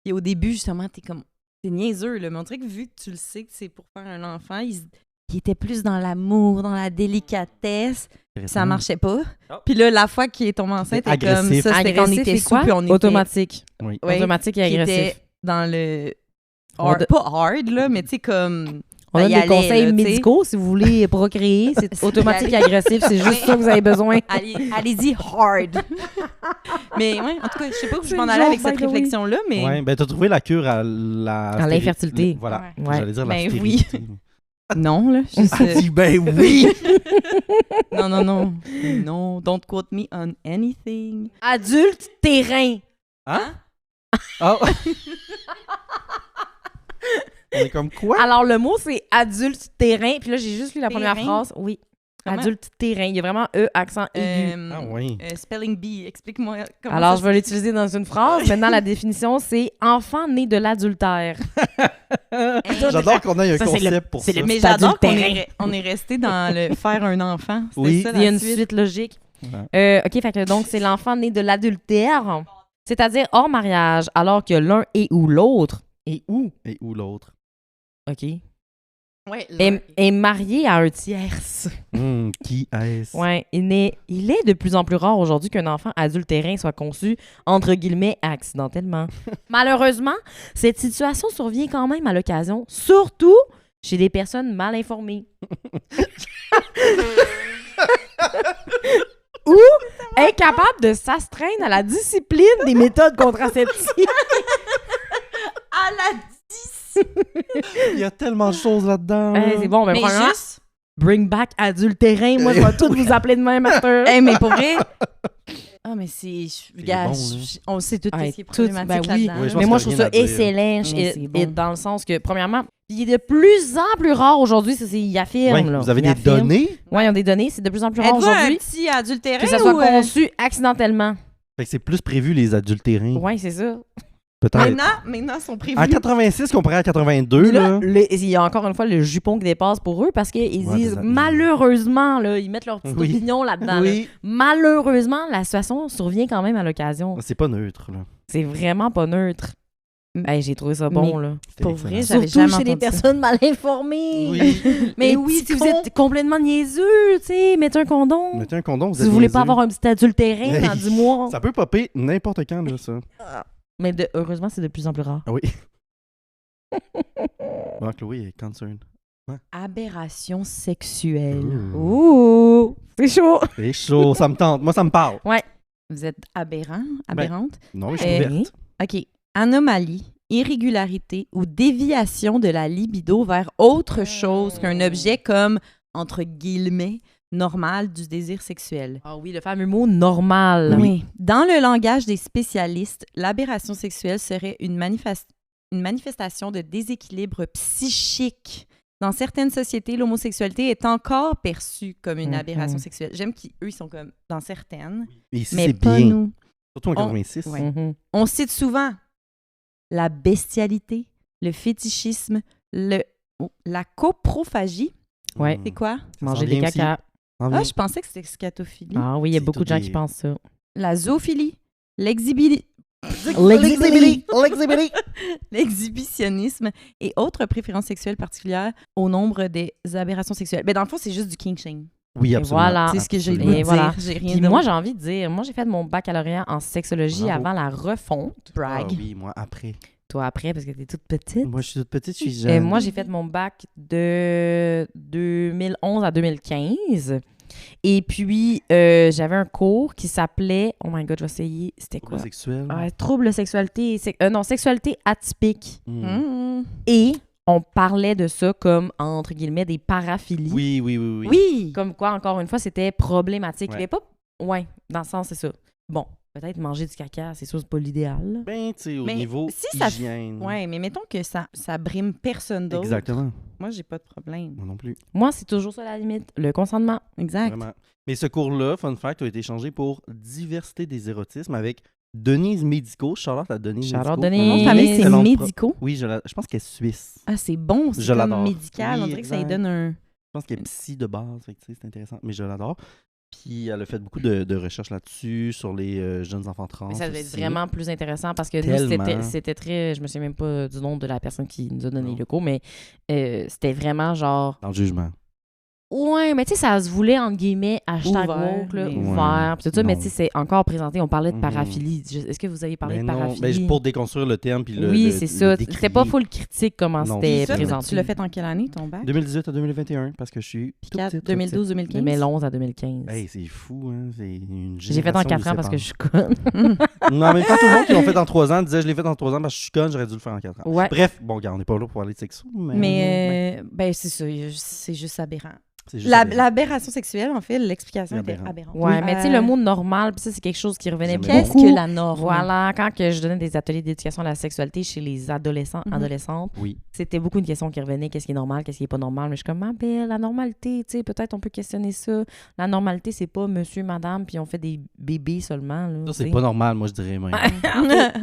Et au début, justement, t'es comme, c'est niaiseux, là. Mais on dirait que vu que tu le sais que c'est pour faire un enfant, il était plus dans l'amour, dans la délicatesse. Ça marchait pas. Oh. Puis là, la fois qu'il est tombé enceinte, C'est t'es comme agressif. ça, c'était quand on Agressif, était c'est quoi? sous, puis on était... Automatique. Oui. Ouais, Automatique et qui agressif. était dans le... On hard- de- Pas hard, là, mais tu sais, comme... On ça donne y des allait, conseils là, tu sais. médicaux si vous voulez procréer. C'est Ça y automatique et allait. agressif. C'est juste Ouais. ça que vous avez besoin. Allez-y hard. Mais ouais, en tout cas, je sais pas où je C'est m'en une allais avec joke, cette by the way. réflexion-là, mais... Ouais, ben t'as trouvé la cure à la... À l'infertilité. Voilà. Ouais. J'allais dire la Ben stérilité. Non, là. Juste, Dis ben oui! non, non, non. Non, don't quote me on anything. Adulte terrain. Hein? Oh! On est comme quoi? Alors, le mot, c'est adulte terrain. Puis là, j'ai juste lu la première Terrain? phrase. Oui. Comment? Adulte terrain. Il y a vraiment E, accent aigu. Ah oui. Spelling bee, explique-moi comment Alors, ça je vais l'utiliser dans une phrase. Maintenant, la définition, c'est enfant né de l'adultère. J'adore qu'on ait un Ça, c'est concept pour ça. Mais C'est j'adore qu'on adultérin. on est resté dans le faire un enfant. C'était Oui. ça, Il y a la une suite. suite logique. Ouais. OK, fait que donc, c'est l'enfant né de l'adultère, c'est-à-dire hors mariage, alors que l'un et ou l'autre, et où, Et ou l'autre. OK, Ouais, est marié à un tierce. Qui est-ce? Ouais, il est de plus en plus rare aujourd'hui qu'un enfant adultérin soit conçu, entre guillemets, accidentellement. Malheureusement, cette situation survient quand même à l'occasion, surtout chez des personnes mal informées. Ou incapables de s'astreindre à la discipline des méthodes contraceptives. à la 10! Il y a tellement de choses là-dedans. C'est bon, mais Mais premièrement, juste... bring back adultérin. Moi, je vais tous vous appeler de même, Arthur. Hey, mais pour vrai... Ah, mais c'est... Regarde, bon, là. on sait tout Ouais, ce qui est tout- problématique ben oui. là-dedans. Oui, je pense Mais moi, qu'il je y a trouve ça rien à dire. excellent. Mais c'est bon. Et dans le sens que, premièrement, il est de plus en plus rare aujourd'hui, il affirme. Ouais, là. vous avez Il des affirme. données? Oui, ils ont des données. C'est de plus en plus rare Êtes-vous un aujourd'hui petit adultérin que ça soit ou, conçu accidentellement. Fait que c'est plus prévu les adultérins. Oui, c'est ça. Peut-être. Maintenant, sont prévus. En 86 comparé à 82, là. Il y a encore une fois le jupon qui dépasse pour eux parce qu'ils Ouais, disent des- malheureusement, là, ils mettent leur petite Oui. opinion là-dedans. là. Oui. Malheureusement, la situation survient quand même à l'occasion. C'est pas neutre, là. C'est vraiment pas neutre. Hey, j'ai trouvé ça bon, là. C'était Pour excellent. vrai, j'avais Surtout jamais chez des entendu ça. personnes mal informées. Oui. Mais Les oui, petits si vous cons. êtes complètement niaiseux, tu sais, mettez un condom. Mettez un condom, vous Si êtes vous voulez niaiseux. pas avoir un petit adultérin dans 10 mois. Ça peut popper n'importe quand, là, ça. Mais heureusement, c'est de plus en plus rare. Ah oui. Bon, Chloé est concerned. Aberration sexuelle. Ouh, c'est chaud. C'est chaud, ça me tente. Moi, ça me parle. Vous êtes aberrante? Non, mais je suis Euh, ouverte. OK. Anomalie, irrégularité ou déviation de la libido vers autre chose qu'un objet comme, entre guillemets, normal du désir sexuel. Ah oui, le fameux mot normal. Oui. Dans le langage des spécialistes, l'aberration sexuelle serait une manifestation de déséquilibre psychique. Dans certaines sociétés, l'homosexualité est encore perçue comme une Mhm. aberration sexuelle. J'aime qu'eux, ils sont comme dans certaines, Et ici, mais c'est pas bien. nous. Surtout en 86. Ouais. Mhm. On cite souvent la bestialité, le fétichisme, la coprophagie. Ouais. C'est quoi? Manger sent des bien aussi. caca. En Ah, bien. je pensais que c'était scatophilie. Ah oui, il y a C'est beaucoup de tout gens des- qui pensent ça. La zoophilie, l'exhibitionnisme et autres préférences sexuelles particulières au nombre des aberrations sexuelles. Ben, dans le fond, c'est juste du king-shame. Oui, Et absolument. voilà. C'est ce que j'ai le Et goût de voilà. dire. J'ai rien Puis d'autre. moi, j'ai envie de dire, moi, j'ai fait mon baccalauréat en sexologie Bravo. avant la refonte. Ah brag. oui, moi, après. Toi, après, parce que t'es toute petite. Moi, je suis toute petite, je suis Et jeune. moi, j'ai fait mon bac de 2011 à 2015. Et puis, j'avais un cours qui s'appelait... Oh my God, je vais essayer. C'était quoi? Sexuel. Trouble sexualité... non, sexualité atypique. Mmh. Et on parlait de ça comme, entre guillemets, des paraphilies. Oui, oui, oui, oui. Oui! Comme quoi, encore une fois, c'était problématique. Ouais. Mais pas... Ouais, dans le sens, c'est ça. Bon, peut-être manger du caca, c'est sûr, c'est pas l'idéal. Ben, tu sais, au Mais niveau si ça- hygiène. Ouais, mais mettons que ça brime personne d'autre. Exactement. Moi, j'ai pas de problème. Moi non plus. Moi, c'est toujours ça la limite, le consentement. Exact. Vraiment. Mais ce cours-là, fun fact, a été changé pour diversité des érotismes avec Denise Médico. Charlotte à Denise Shout-out Médico. Denise. Mon nom de famille, c'est Excellente prof. médicaux. Oui, je pense qu'elle est suisse. Ah, c'est bon, c'est Je comme l'adore. médical. Oui, On dirait que ça lui exact. donne un... Je pense qu'elle est psy de base, fait que, tu sais, c'est intéressant. Mais je l'adore. Puis elle a fait beaucoup de recherches là-dessus, sur les jeunes enfants trans. Mais ça devait être aussi. vraiment plus intéressant parce que nous, Tellement. c'était très... Je me souviens même pas du nom de la personne qui nous a donné Non. le cours, mais c'était vraiment genre... Dans le jugement. Ouais, mais tu sais, ça se voulait, entre guillemets, hashtag Ouvert, woke, là, mais- ouvert, puis tout ça, mais Non. tu sais, c'est encore présenté. On parlait de Mhm. paraphilie. Est-ce que vous avez parlé Ben de non, paraphilie? ben, pour déconstruire le terme. Puis le, Oui, le- c'est le ça. décrier. C'était pas full critique comment Non, c'était c'est ça. présenté. Tu l'as fait en quelle année, ton bac? 2018 à 2021, parce que je suis. Puis tout petit, tout 2012-2015? 2011 à 2015. petit. Hey, c'est fou, hein. C'est une J'ai fait en génération 4 ans de parce que je séparés. suis conne. Non, mais quand tout le monde qui l'ont fait en 3 ans disait je l'ai fait en 3 ans parce que je suis conne, j'aurais dû le faire en 4 ans. Ouais. Bref, bon, regarde, on n'est pas là pour parler de sexo, mais. Mais, ben, c'est ça. C'est juste aberrant. C'est juste aberrant. L'aberration sexuelle, en fait, l'explication était Aberrant. aberrante. Ouais, mais tu sais, le mot normal, puis ça, c'est quelque chose qui revenait J'aimais Qu'est-ce beaucoup. que la norme? Voilà, quand que je donnais des ateliers d'éducation à la sexualité chez les adolescents, Mhm. adolescentes, Oui. c'était beaucoup une question qui revenait, qu'est-ce qui est normal, qu'est-ce qui est pas normal. Mais je suis comme, ah ben, la normalité, tu sais, peut-être on peut questionner ça. La normalité, c'est pas monsieur, madame, puis on fait des bébés seulement. Là, Ça, c'est tu sais. pas normal, moi, je dirais même.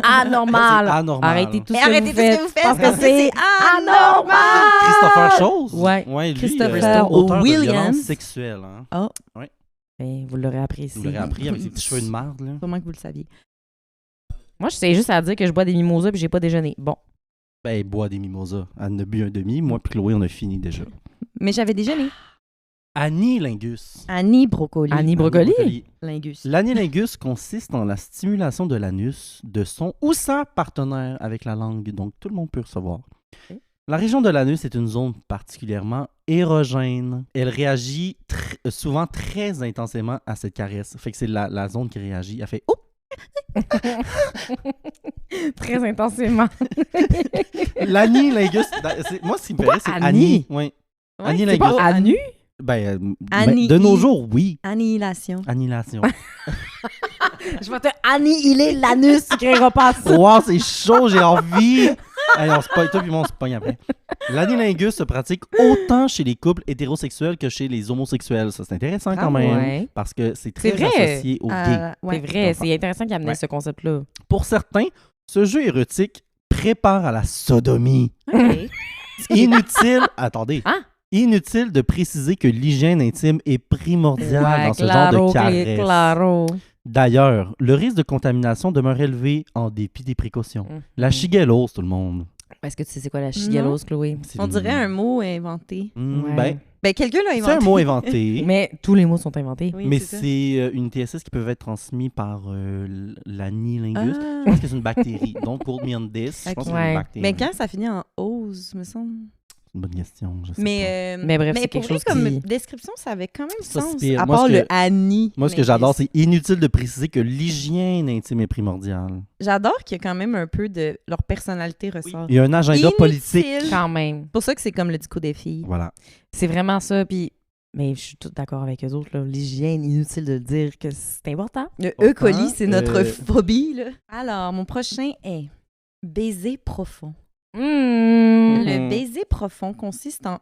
Anormal. C'est anormal. Arrêtez tout Et ce que arrêtez vous tout ce faites. que vous faites Parce que c'est anormal! Christopher Chose? Ouais. Lui, Christopher auteur de Williams. violences sexuelles. Hein. Ben, vous l'aurez apprécié. Vous l'aurez appris avec ses petits cheveux de marde, là. Sûrement que vous le saviez. Moi, je sais juste à dire que je bois des mimosas puis j'ai pas déjeuné. Bon. Ben, il boit des mimosas. Elle en a bu un demi. Moi puis Chloé, on a fini déjà. Mais j'avais déjeuné. Annie Lingus. Annie Brocoli. Annie Brocoli? Lingus. L'anilingus consiste en la stimulation de l'anus de son ou sa partenaire avec la langue, donc tout le monde peut recevoir. Ok. La région de l'anus est une zone particulièrement érogène. Elle réagit souvent très intensément à cette caresse. Fait que c'est la zone qui réagit. Elle fait « Oups! Très intensément. » L'anilingus... Moi, ce qui me Pourquoi paraît, c'est Annie? Annie. Oui. Ouais, Annie c'est Lingus. pas À nu? Annie- de nos jours, oui. Annihilation. Annihilation. Je vais te annihiler l'anus, tu créeras pas ça. Wow, c'est chaud, j'ai envie. Allez, on se pogne, toi puis moi, on se pogne après. L'anilingus se pratique autant chez les couples hétérosexuels que chez les homosexuels. Ça, c'est intéressant quand même. Ouais. Parce que c'est très C'est vrai. associé aux gays. Ouais. C'est vrai, c'est intéressant qu'il amenait Ouais. ce concept-là. Pour certains, ce jeu érotique prépare à la sodomie. Ok. Inutile, attendez. Hein? Inutile de préciser que l'hygiène intime est primordiale dans ce genre de caresse. claro. D'ailleurs, le risque de contamination demeure élevé en dépit des précautions. La chigellose, tout le monde. Est-ce que tu sais c'est quoi la chigallose, Chloé? C'est On une- dirait un mot inventé. Ouais. Ben, Ben, quelqu'un l'a c'est inventé. un mot inventé. Mais tous les mots sont inventés. Oui, mais c'est ça. c'est une TSS qui peut être transmise par l'anilingus. Ah. Je pense que c'est une bactérie. Don't quote me on this. Je pense que c'est Ouais. une bactérie. Mais quand ça finit en ose, me semble. C'est une bonne question. Je sais pas. Mais bref, c'est pour quelque vrai, chose comme qui- description, ça avait quand même Ça, c'est sens. pire. À Moi, part ce le que- Annie. Moi, ce que Lingus. j'adore, c'est inutile de préciser que l'hygiène intime est primordiale. J'adore qu'il y a quand même un peu de leur personnalité ressort. Il y a un agenda Inutile. politique. Quand même. C'est pour ça que c'est comme le discours des filles. Voilà. C'est vraiment ça. Puis, mais je suis tout d'accord avec eux autres. là. L'hygiène, inutile de le dire que c'est important. Le Pourtant, E. coli, c'est notre euh, phobie. Là. Alors, mon prochain est baiser profond. Mmh. Le baiser profond consiste en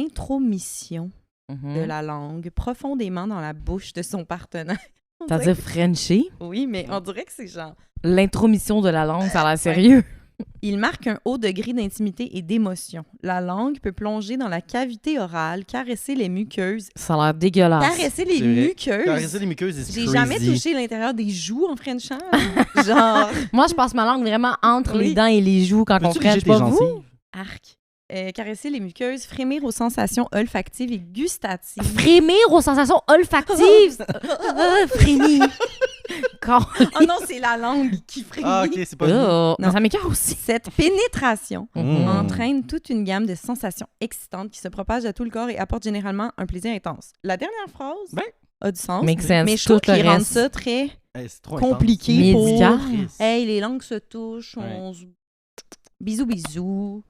l'intromission Mhm. de la langue profondément dans la bouche de son partenaire. On C'est-à-dire dirait Frenchie. que- Oui, mais on dirait que c'est genre... L'intromission de la langue, ça a l'air sérieux. Il marque un haut degré d'intimité et d'émotion. La langue peut plonger dans la cavité orale, caresser les muqueuses. Ça a l'air dégueulasse. Caresser les C'est vrai. muqueuses? Caresser les muqueuses, c'est J'ai crazy. jamais touché l'intérieur des joues en frenchant. Genre, Moi, je passe ma langue vraiment entre Oui. les dents et les joues quand on Peux-tu French, léger tes pas vous? gencives? arc. Caresser les muqueuses, frémir aux sensations olfactives et gustatives. Frémir aux sensations olfactives. Frémir. Quand... Oh non, c'est la langue qui frémit. Ah, ok, c'est pas Oh, mais Non. ça m'écoeure aussi. Cette pénétration Mm. entraîne toute une gamme de sensations excitantes qui se propagent à tout le corps et apporte généralement un plaisir intense. La dernière phrase Ben, a du sens, Make sense. mais je trouve Tout le qu'ils rendent reste. ça très... Hey, c'est trop compliqué intense. pour- Médical. Triste. Hey, les langues se touchent, Ouais. on se... Bisous, bisous.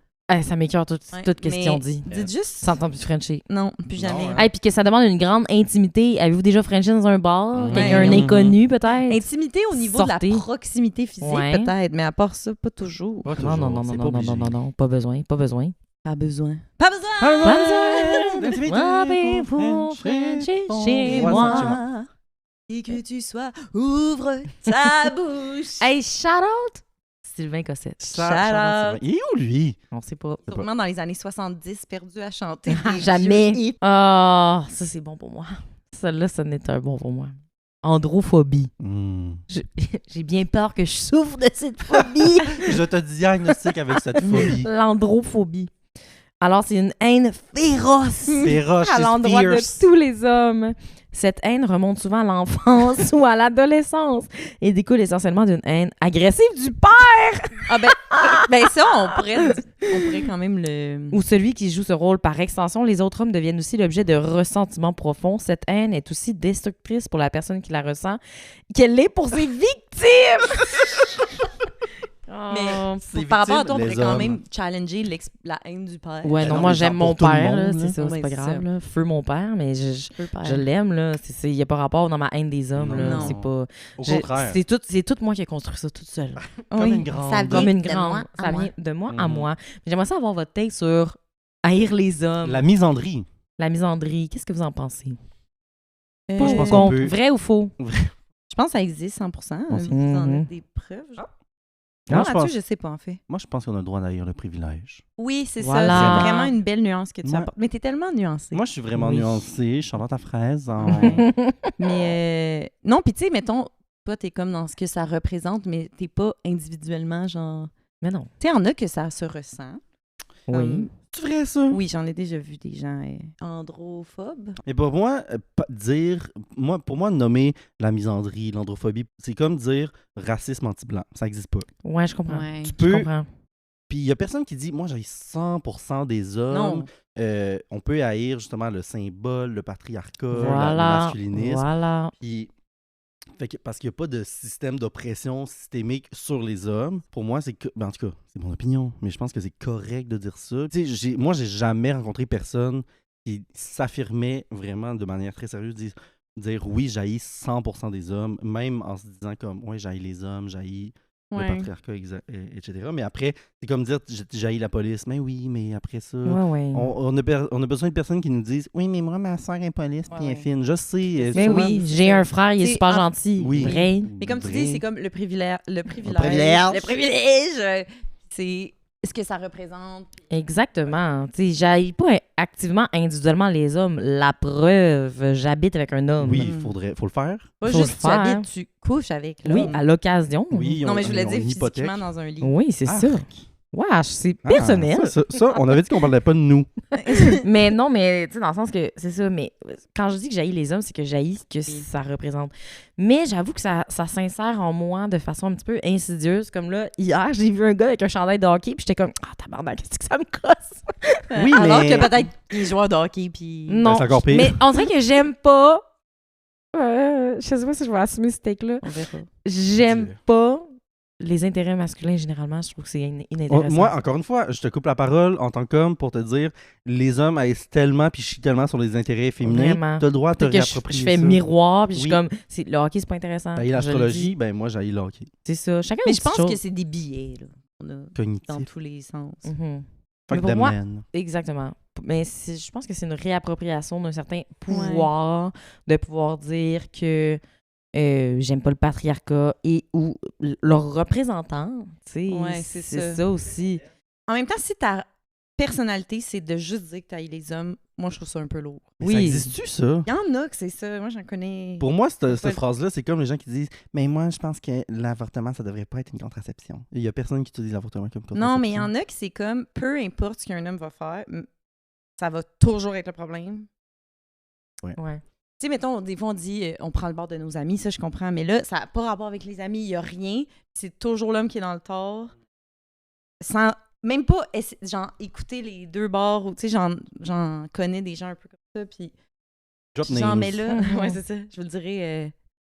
Ça m'écoeure toute Ouais, question mais dit. Dites juste... Ça entend plus Frenchie. Non, plus jamais. Non, hein. Hey, puis que ça demande une grande intimité. Avez-vous déjà Frenché dans un bar? Ouais. Quelqu'un Ouais. inconnu, peut-être? Intimité au niveau Sortez. de la proximité physique, Ouais. peut-être, mais à part ça, pas toujours. Pas Non, toujours, non, non, c'est non, pas non, non, obligé. non, non, pas besoin, pas besoin. Pas besoin. Pas besoin! Pas besoin d'intimité d'appeler pour Frencher Frencher chez Ouais, moi. ça, chez moi. Et que tu sois, ouvre ta bouche. Hey, shout out! Sylvain Cossette. Ça, il est où, lui? On sait pas. Sûrement dans les années 70, perdu à chanter. des Jamais. vieux hits. Ah, ça c'est bon pour moi. Celle-là, ça n'est un bon pour moi. Androphobie. Hmm. J'ai bien peur que je souffre de cette phobie. Je te diagnostique avec cette phobie. L'androphobie. Alors, c'est une haine féroce Féroce, à she's l'endroit de fierce. tous les hommes. Cette haine remonte souvent à l'enfance ou à l'adolescence et découle essentiellement d'une haine agressive du père Ah ben ça, on pourrait quand même le... ou celui qui joue ce rôle par extension. Les autres hommes deviennent aussi l'objet de ressentiments profonds. Cette haine est aussi destructrice pour la personne qui la ressent qu'elle l'est pour ses victimes. Oh. C'est Par rapport à victime, toi, on les pourrait quand hommes. même challenger la haine du père. Ouais, Ben non, non, moi mais j'aime genre mon pour tout le père, là, monde, c'est là. ça, Ouais, c'est pas c'est grave. ça. Là. Feu mon père, mais Peu père. je l'aime, là. Il n'y a pas rapport dans ma haine des hommes, Non, là. non. C'est pas... Au contraire. C'est tout moi qui ai construit ça toute seule. Comme Oui, une grande. ça Comme vient une de grande. moi à Ça moi. vient de moi à Mhm. moi. Mais j'aimerais ça avoir votre take sur haïr les hommes, La misandrie. la misandrie. Qu'est-ce que vous en pensez? Moi, je pense Contre, qu'on peut- vrai ou faux? Je pense que ça existe 100%. Moi aussi. Vous en Mhm. avez des preuves? Moi, Non, je là-dessus, pense- je sais pas, en fait. Moi, je pense qu'on a le droit d'haïr le privilège. Oui, c'est Voilà. ça. C'est vraiment une belle nuance que tu Moi- apportes. Mais t'es tellement nuancé. Moi, je suis vraiment Oui. nuancée. Charlotte à fraise. Ouais. Mais non, puis tu sais, mettons, toi, t'es comme dans ce que ça représente, mais t'es pas individuellement, genre... Mais non. Tu sais, il y en a que ça se ressent. Oui. C'est vrai, ça? Oui, j'en ai déjà vu des gens androphobes. Et pour moi, pour moi, nommer la misandrie, l'androphobie, c'est comme dire racisme anti-blanc. Ça n'existe pas. Ouais, je comprends. Ouais. Tu Je peux. comprends. Puis il y a personne qui dit, moi, j'ai 100% des hommes. Non. On peut haïr justement le symbole, le patriarcat, le Voilà. masculinisme. Voilà. Puis, parce qu'il n'y a pas de système d'oppression systémique sur les hommes. Pour moi, c'est que. Ben, en tout cas, c'est mon opinion, mais je pense que c'est correct de dire ça. Tu sais, moi, j'ai jamais rencontré personne qui s'affirmait vraiment de manière très sérieuse, dire oui, j'haïs 100% des hommes, même en se disant comme, ouais, j'haïs les hommes, j'haïs le Ouais. patriarcat, etc. Mais après, c'est comme dire, j'haïs la police. Mais oui, mais après ça. Ouais, ouais. On a besoin de personnes qui nous disent oui, mais moi, ma soeur est police puis elle est Ouais. fine. Je sais. Mais souvent- oui, j'ai un frère, il est C'est- super ah, gentil. Oui. Vrai. Mais comme tu Vrai. dis, c'est comme le privilège. privilège. Le privilège, c'est ce que ça représente. Exactement. Tu sais, j'haïs pas activement, individuellement les hommes. La preuve, j'habite avec un homme. Oui, Mm. faut le faire. Pas Faut juste le tu faire. habites, tu couches avec l'homme. Oui, à l'occasion. Oui, Non, mais je voulais dire une hypothèque. physiquement dans un lit. Oui, c'est Ah. ça. Wesh, c'est Ah, personnel. ça, on avait dit qu'on parlait pas de nous. Mais non, mais tu sais, dans le sens que c'est ça. Mais quand je dis que j'haïs les hommes, c'est que j'haïs ce que ça représente. Mais j'avoue que ça s'insère en moi de façon un petit peu insidieuse. Comme là, hier, j'ai vu un gars avec un chandail de hockey, puis j'étais comme, ah, tabarnak, qu'est-ce que ça me crosse? Oui, Alors mais- que peut-être qu'il est joueur de hockey, puis... Non. c'est encore pire. Mais on dirait que j'aime pas. Je sais pas si je vais assumer ce take-là. On verra. J'aime Dis-le. pas les intérêts masculins généralement. Je trouve que c'est inintéressant. Moi, encore une fois, je te coupe la parole en tant qu'homme pour te dire les hommes haïssent tellement puis chient tellement sur les intérêts féminins. Vraiment. T'as le droit de te Peut-être que réapproprier je fais ça. miroir, puis je suis Oui. comme, le hockey, c'est pas intéressant. T'haïs Je le l'astrologie, dis. ben moi, j'haïs le hockey. C'est ça. Chacun Mais une je pense petite que chose. c'est des billets, là. On a Cognitif. dans tous les sens. Mhm. Fuck Mais pour them moi- men. Exactement. Mais je pense que c'est une réappropriation d'un certain pouvoir de pouvoir dire que j'aime pas le patriarcat et ou leurs représentants. Tu sais, Ouais, c'est ça. ça aussi. En même temps, si ta personnalité, c'est de juste dire que t'haïs les hommes, moi, je trouve ça un peu lourd. Mais Oui. ça existe-tu, ça? Il y en a que c'est ça. Moi, j'en connais... Pour moi, cette Ouais. phrase-là, c'est comme les gens qui disent mais moi, je pense que l'avortement, ça devrait pas être une contraception. Il y a personne qui utilise l'avortement comme contraception. Non, mais il y en a qui c'est comme, peu importe ce qu'un homme va faire, ça va toujours être le problème. Ouais. Tu sais, mettons, des fois, on dit, on prend le bord de nos amis, ça, je comprends, mais là, ça n'a pas rapport avec les amis, il n'y a rien. C'est toujours l'homme qui est dans le tort. Sans, même pas, genre, écouter les deux bords, ou tu sais, j'en connais des gens un peu comme ça, puis Drop genre, names. mais là, Mhm. ouais, c'est ça, je vous le dirais,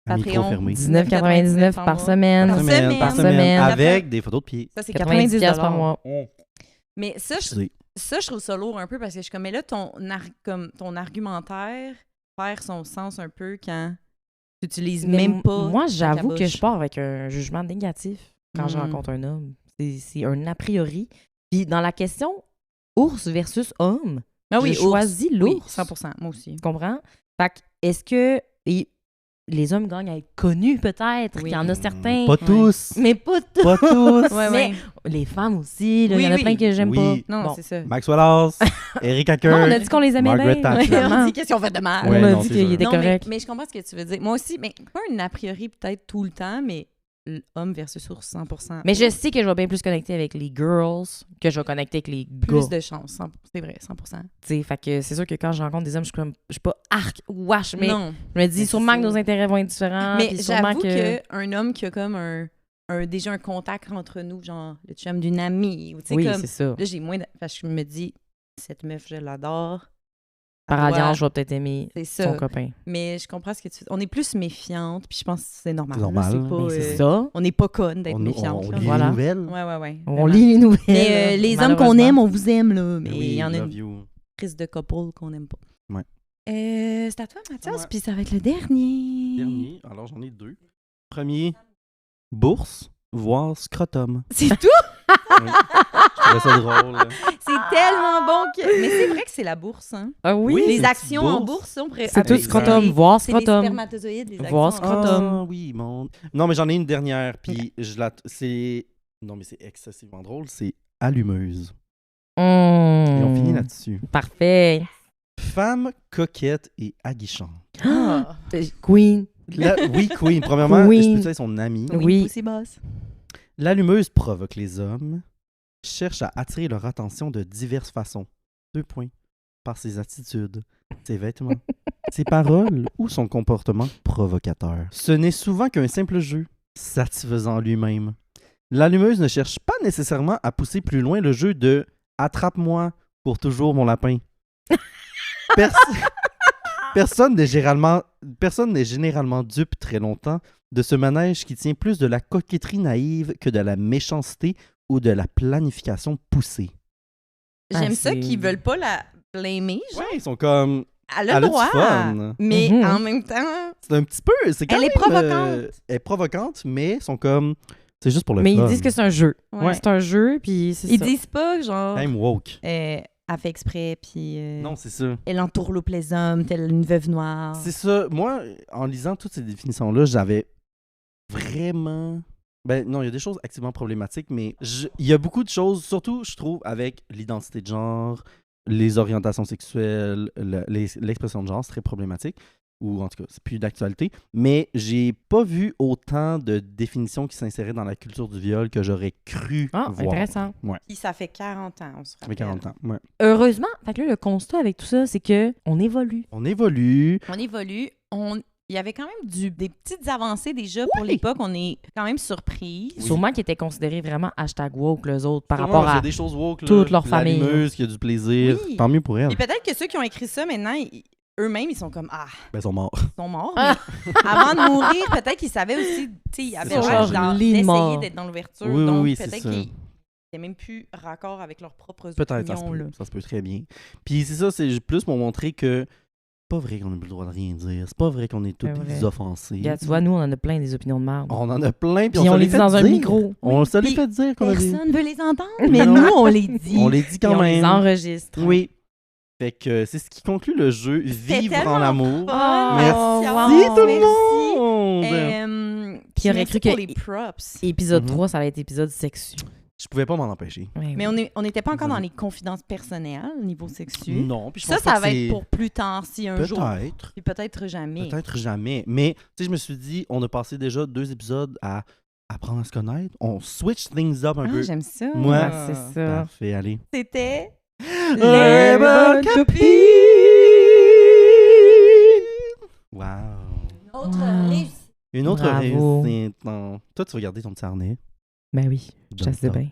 À micro Patreon. fermé. 19,99 par mois. semaine. Par semaine. Par semaine. semaine. Avec des photos de pieds. Ça, c'est 90 $90 par mois. Mais ça, je trouve ça lourd un peu parce que je suis comme, mais là, ton argumentaire perd son sens un peu quand tu utilises Mais même pas. Moi, ta j'avoue que caboche. je pars avec un jugement négatif quand je Mm. rencontre un homme. C'est un a priori. Puis dans la question ours versus homme, Ah oui, j'ai choisi Oui, l'ours. 100%, moi aussi. Tu comprends? Fait que, est-ce que les hommes gagnent à être connus, peut-être? Oui. Il y en a certains. Pas tous. Mais pas tous. Pas tous. Ouais, Mais ouais. les femmes aussi, là, il Oui, y en a oui. plein que j'aime Oui. pas. Non, Bon. c'est ça. Max Wallace, Eric Hacker. Non, on a dit qu'on les aimait Margaret bien. Thatcher. Ouais, On vraiment. dit qu'est-ce qu'ils ont fait de mal. Ouais, on a non, dit c'est qu'il sûr. était Non, correct. mais je comprends ce que tu veux dire. Moi aussi, mais pas un a priori peut-être tout le temps, mais l'homme versus ours, 100%. Mais je sais que je vais bien plus connecter avec les girls que je vais connecter avec les gars. Plus de chance, c'est vrai, 100%. Tu sais, fait que c'est sûr que quand je rencontre des hommes, je suis pas arc, wesh, mais non. je me dis Mais sûrement c'est que ça. nos intérêts vont être différents. Mais puis sûrement j'avoue qu'un homme qui a comme déjà un contact entre nous, genre le chum d'une amie, ou tu sais, oui, comme... c'est ça. Là, j'ai moins... Parce que je me dis, cette meuf, je l'adore. Par doit- alliance, je vais peut-être aimer C'est son ça. copain. Mais je comprends ce que tu... On est plus méfiante, puis je pense que c'est normal. C'est normal, là, c'est pas, Mais c'est euh, ça. On n'est pas conne d'être On méfiante. là. lit Voilà. les nouvelles. Ouais. On vraiment. lit les nouvelles. Mais les hommes qu'on aime, on vous aime, là. Mais il y en a love une you. crise de couple qu'on n'aime pas. Ouais. C'est à toi, Mathias, Ouais. puis ça va être le dernier. Dernier, alors j'en ai 2. Premier, bourse, voire scrotum. C'est tout? Oui. Je trouvais ça drôle. là. C'est tellement bon que... Mais c'est vrai que c'est la bourse, hein? Ah oui, Oui, c'est Les une actions petite en bourse. bourse, on pourrait... c'est tout Exact. scrotum, voir C'est les scrotum. spermatozoïdes, les actions Voir en scrotum. bourse. Ah oui, mon... Non, mais j'en ai une dernière, puis c'est... Non, mais c'est excessivement drôle, c'est allumeuse. Et on finit là-dessus. Parfait. Femme coquette et aguichante. Ah. Queen. Oui, Queen. Premièrement, Queen. je peux dire son amie. Oui. Pussy boss. L'allumeuse provoque les hommes, cherche à attirer leur attention de diverses façons. 2 points. Par ses attitudes, ses vêtements, ses paroles ou son comportement provocateur. Ce n'est souvent qu'un simple jeu, satisfaisant lui-même. L'allumeuse ne cherche pas nécessairement à pousser plus loin le jeu de « attrape-moi pour toujours mon lapin ». Personne n'est généralement dupe très longtemps de ce manège qui tient plus de la coquetterie naïve que de la méchanceté ou de la planification poussée. J'aime ça c'est- qu'ils veulent pas la blâmer, genre. Ouais, ils sont comme... Elle a Elle le a du droit, fun. mais Mhm. en même temps... C'est un petit peu... C'est quand Elle est même, provocante. elle est provocante, mais ils sont comme... C'est juste pour le Mais fun. ils disent que c'est un jeu. Ouais. C'est un jeu, puis c'est Ils ça. disent pas, genre, Quand même woke. elle fait exprès, puis Non, c'est ça. elle entourloupe les hommes, telle une veuve noire. C'est ça. Moi, en lisant toutes ces définitions-là, j'avais vraiment... Ben non, il y a des choses activement problématiques, mais il y a beaucoup de choses, surtout, je trouve, avec l'identité de genre, les orientations sexuelles, l'expression de genre, c'est très problématique. Ou en tout cas, c'est plus d'actualité. Mais j'ai pas vu autant de définitions qui s'inséraient dans la culture du viol que j'aurais cru Ah, voir. intéressant. Puis ça fait 40 ans, on se Ça fait rappelle. 40 ans. Ouais. Heureusement, fait que là, le constat avec tout ça, c'est que on évolue. On évolue. On évolue, il y avait quand même des petites avancées déjà pour l'époque. On est quand même surpris. Oui. Sûrement qu'ils étaient considérés vraiment hashtag woke, les autres, par Sûrement, rapport il y a à... des choses woke, là. toute leur famille. L'allumeuse qui a du plaisir. Oui. Tant mieux pour elle. Et peut-être que ceux qui ont écrit ça maintenant, eux-mêmes, ils sont comme ah, Ben, ils sont morts. ils sont morts. Mais avant de mourir, peut-être qu'ils savaient aussi, tu sais, ils avaient ça, genre genre lit de mort. d'essayer d'être dans l'ouverture. Oui, donc oui, c'est peut-être ça. qu'ils n'étaient même plus raccord avec leurs propres Peut-être, opinions. là. ça se peut très bien. Puis c'est ça, c'est plus pour montrer que c'est pas vrai qu'on n'a plus le droit de rien dire. C'est pas vrai qu'on est tous C'est vrai. des offensés. Regarde, tu vois, nous, on en a plein des opinions de merde. On en a plein, puis Puis on se les dit fait dans un dire. micro. On se les Puis fait dire qu'on a des... Personne ne veut les entendre, Oui, mais non. nous, on les dit. On les dit Puis quand on les même. enregistre. Oui. Fait que c'est ce qui conclut le jeu Vivre en tellement amour. fun. Merci Mathias. tout le Merci. monde! Puis il aurait merci cru pour que- les props. Épisode Mhm. 3, ça va être épisode sexu. Je pouvais pas m'en empêcher. Ouais, Mais oui. on n'était pas encore dans Désolé. les confidences personnelles au niveau sexu. Non, puis je Ça, pense pas ça que va c'est- être pour plus tard, si un jour. Peut-être. Puis peut-être jamais. Peut-être jamais. Mais, tu sais, je me suis dit, on a passé déjà 2 épisodes à apprendre à se connaître. On switch things up un Ah, peu. j'aime ça. Ouais. Ouais, c'est ça. Parfait, allez. C'était Les bonnes copines. Wow. notre Ah. réussite. Une autre Bravo. réussite. Non. Toi, tu vas garder ton petit harnais. Ben oui, je Dans le sais temps. bien.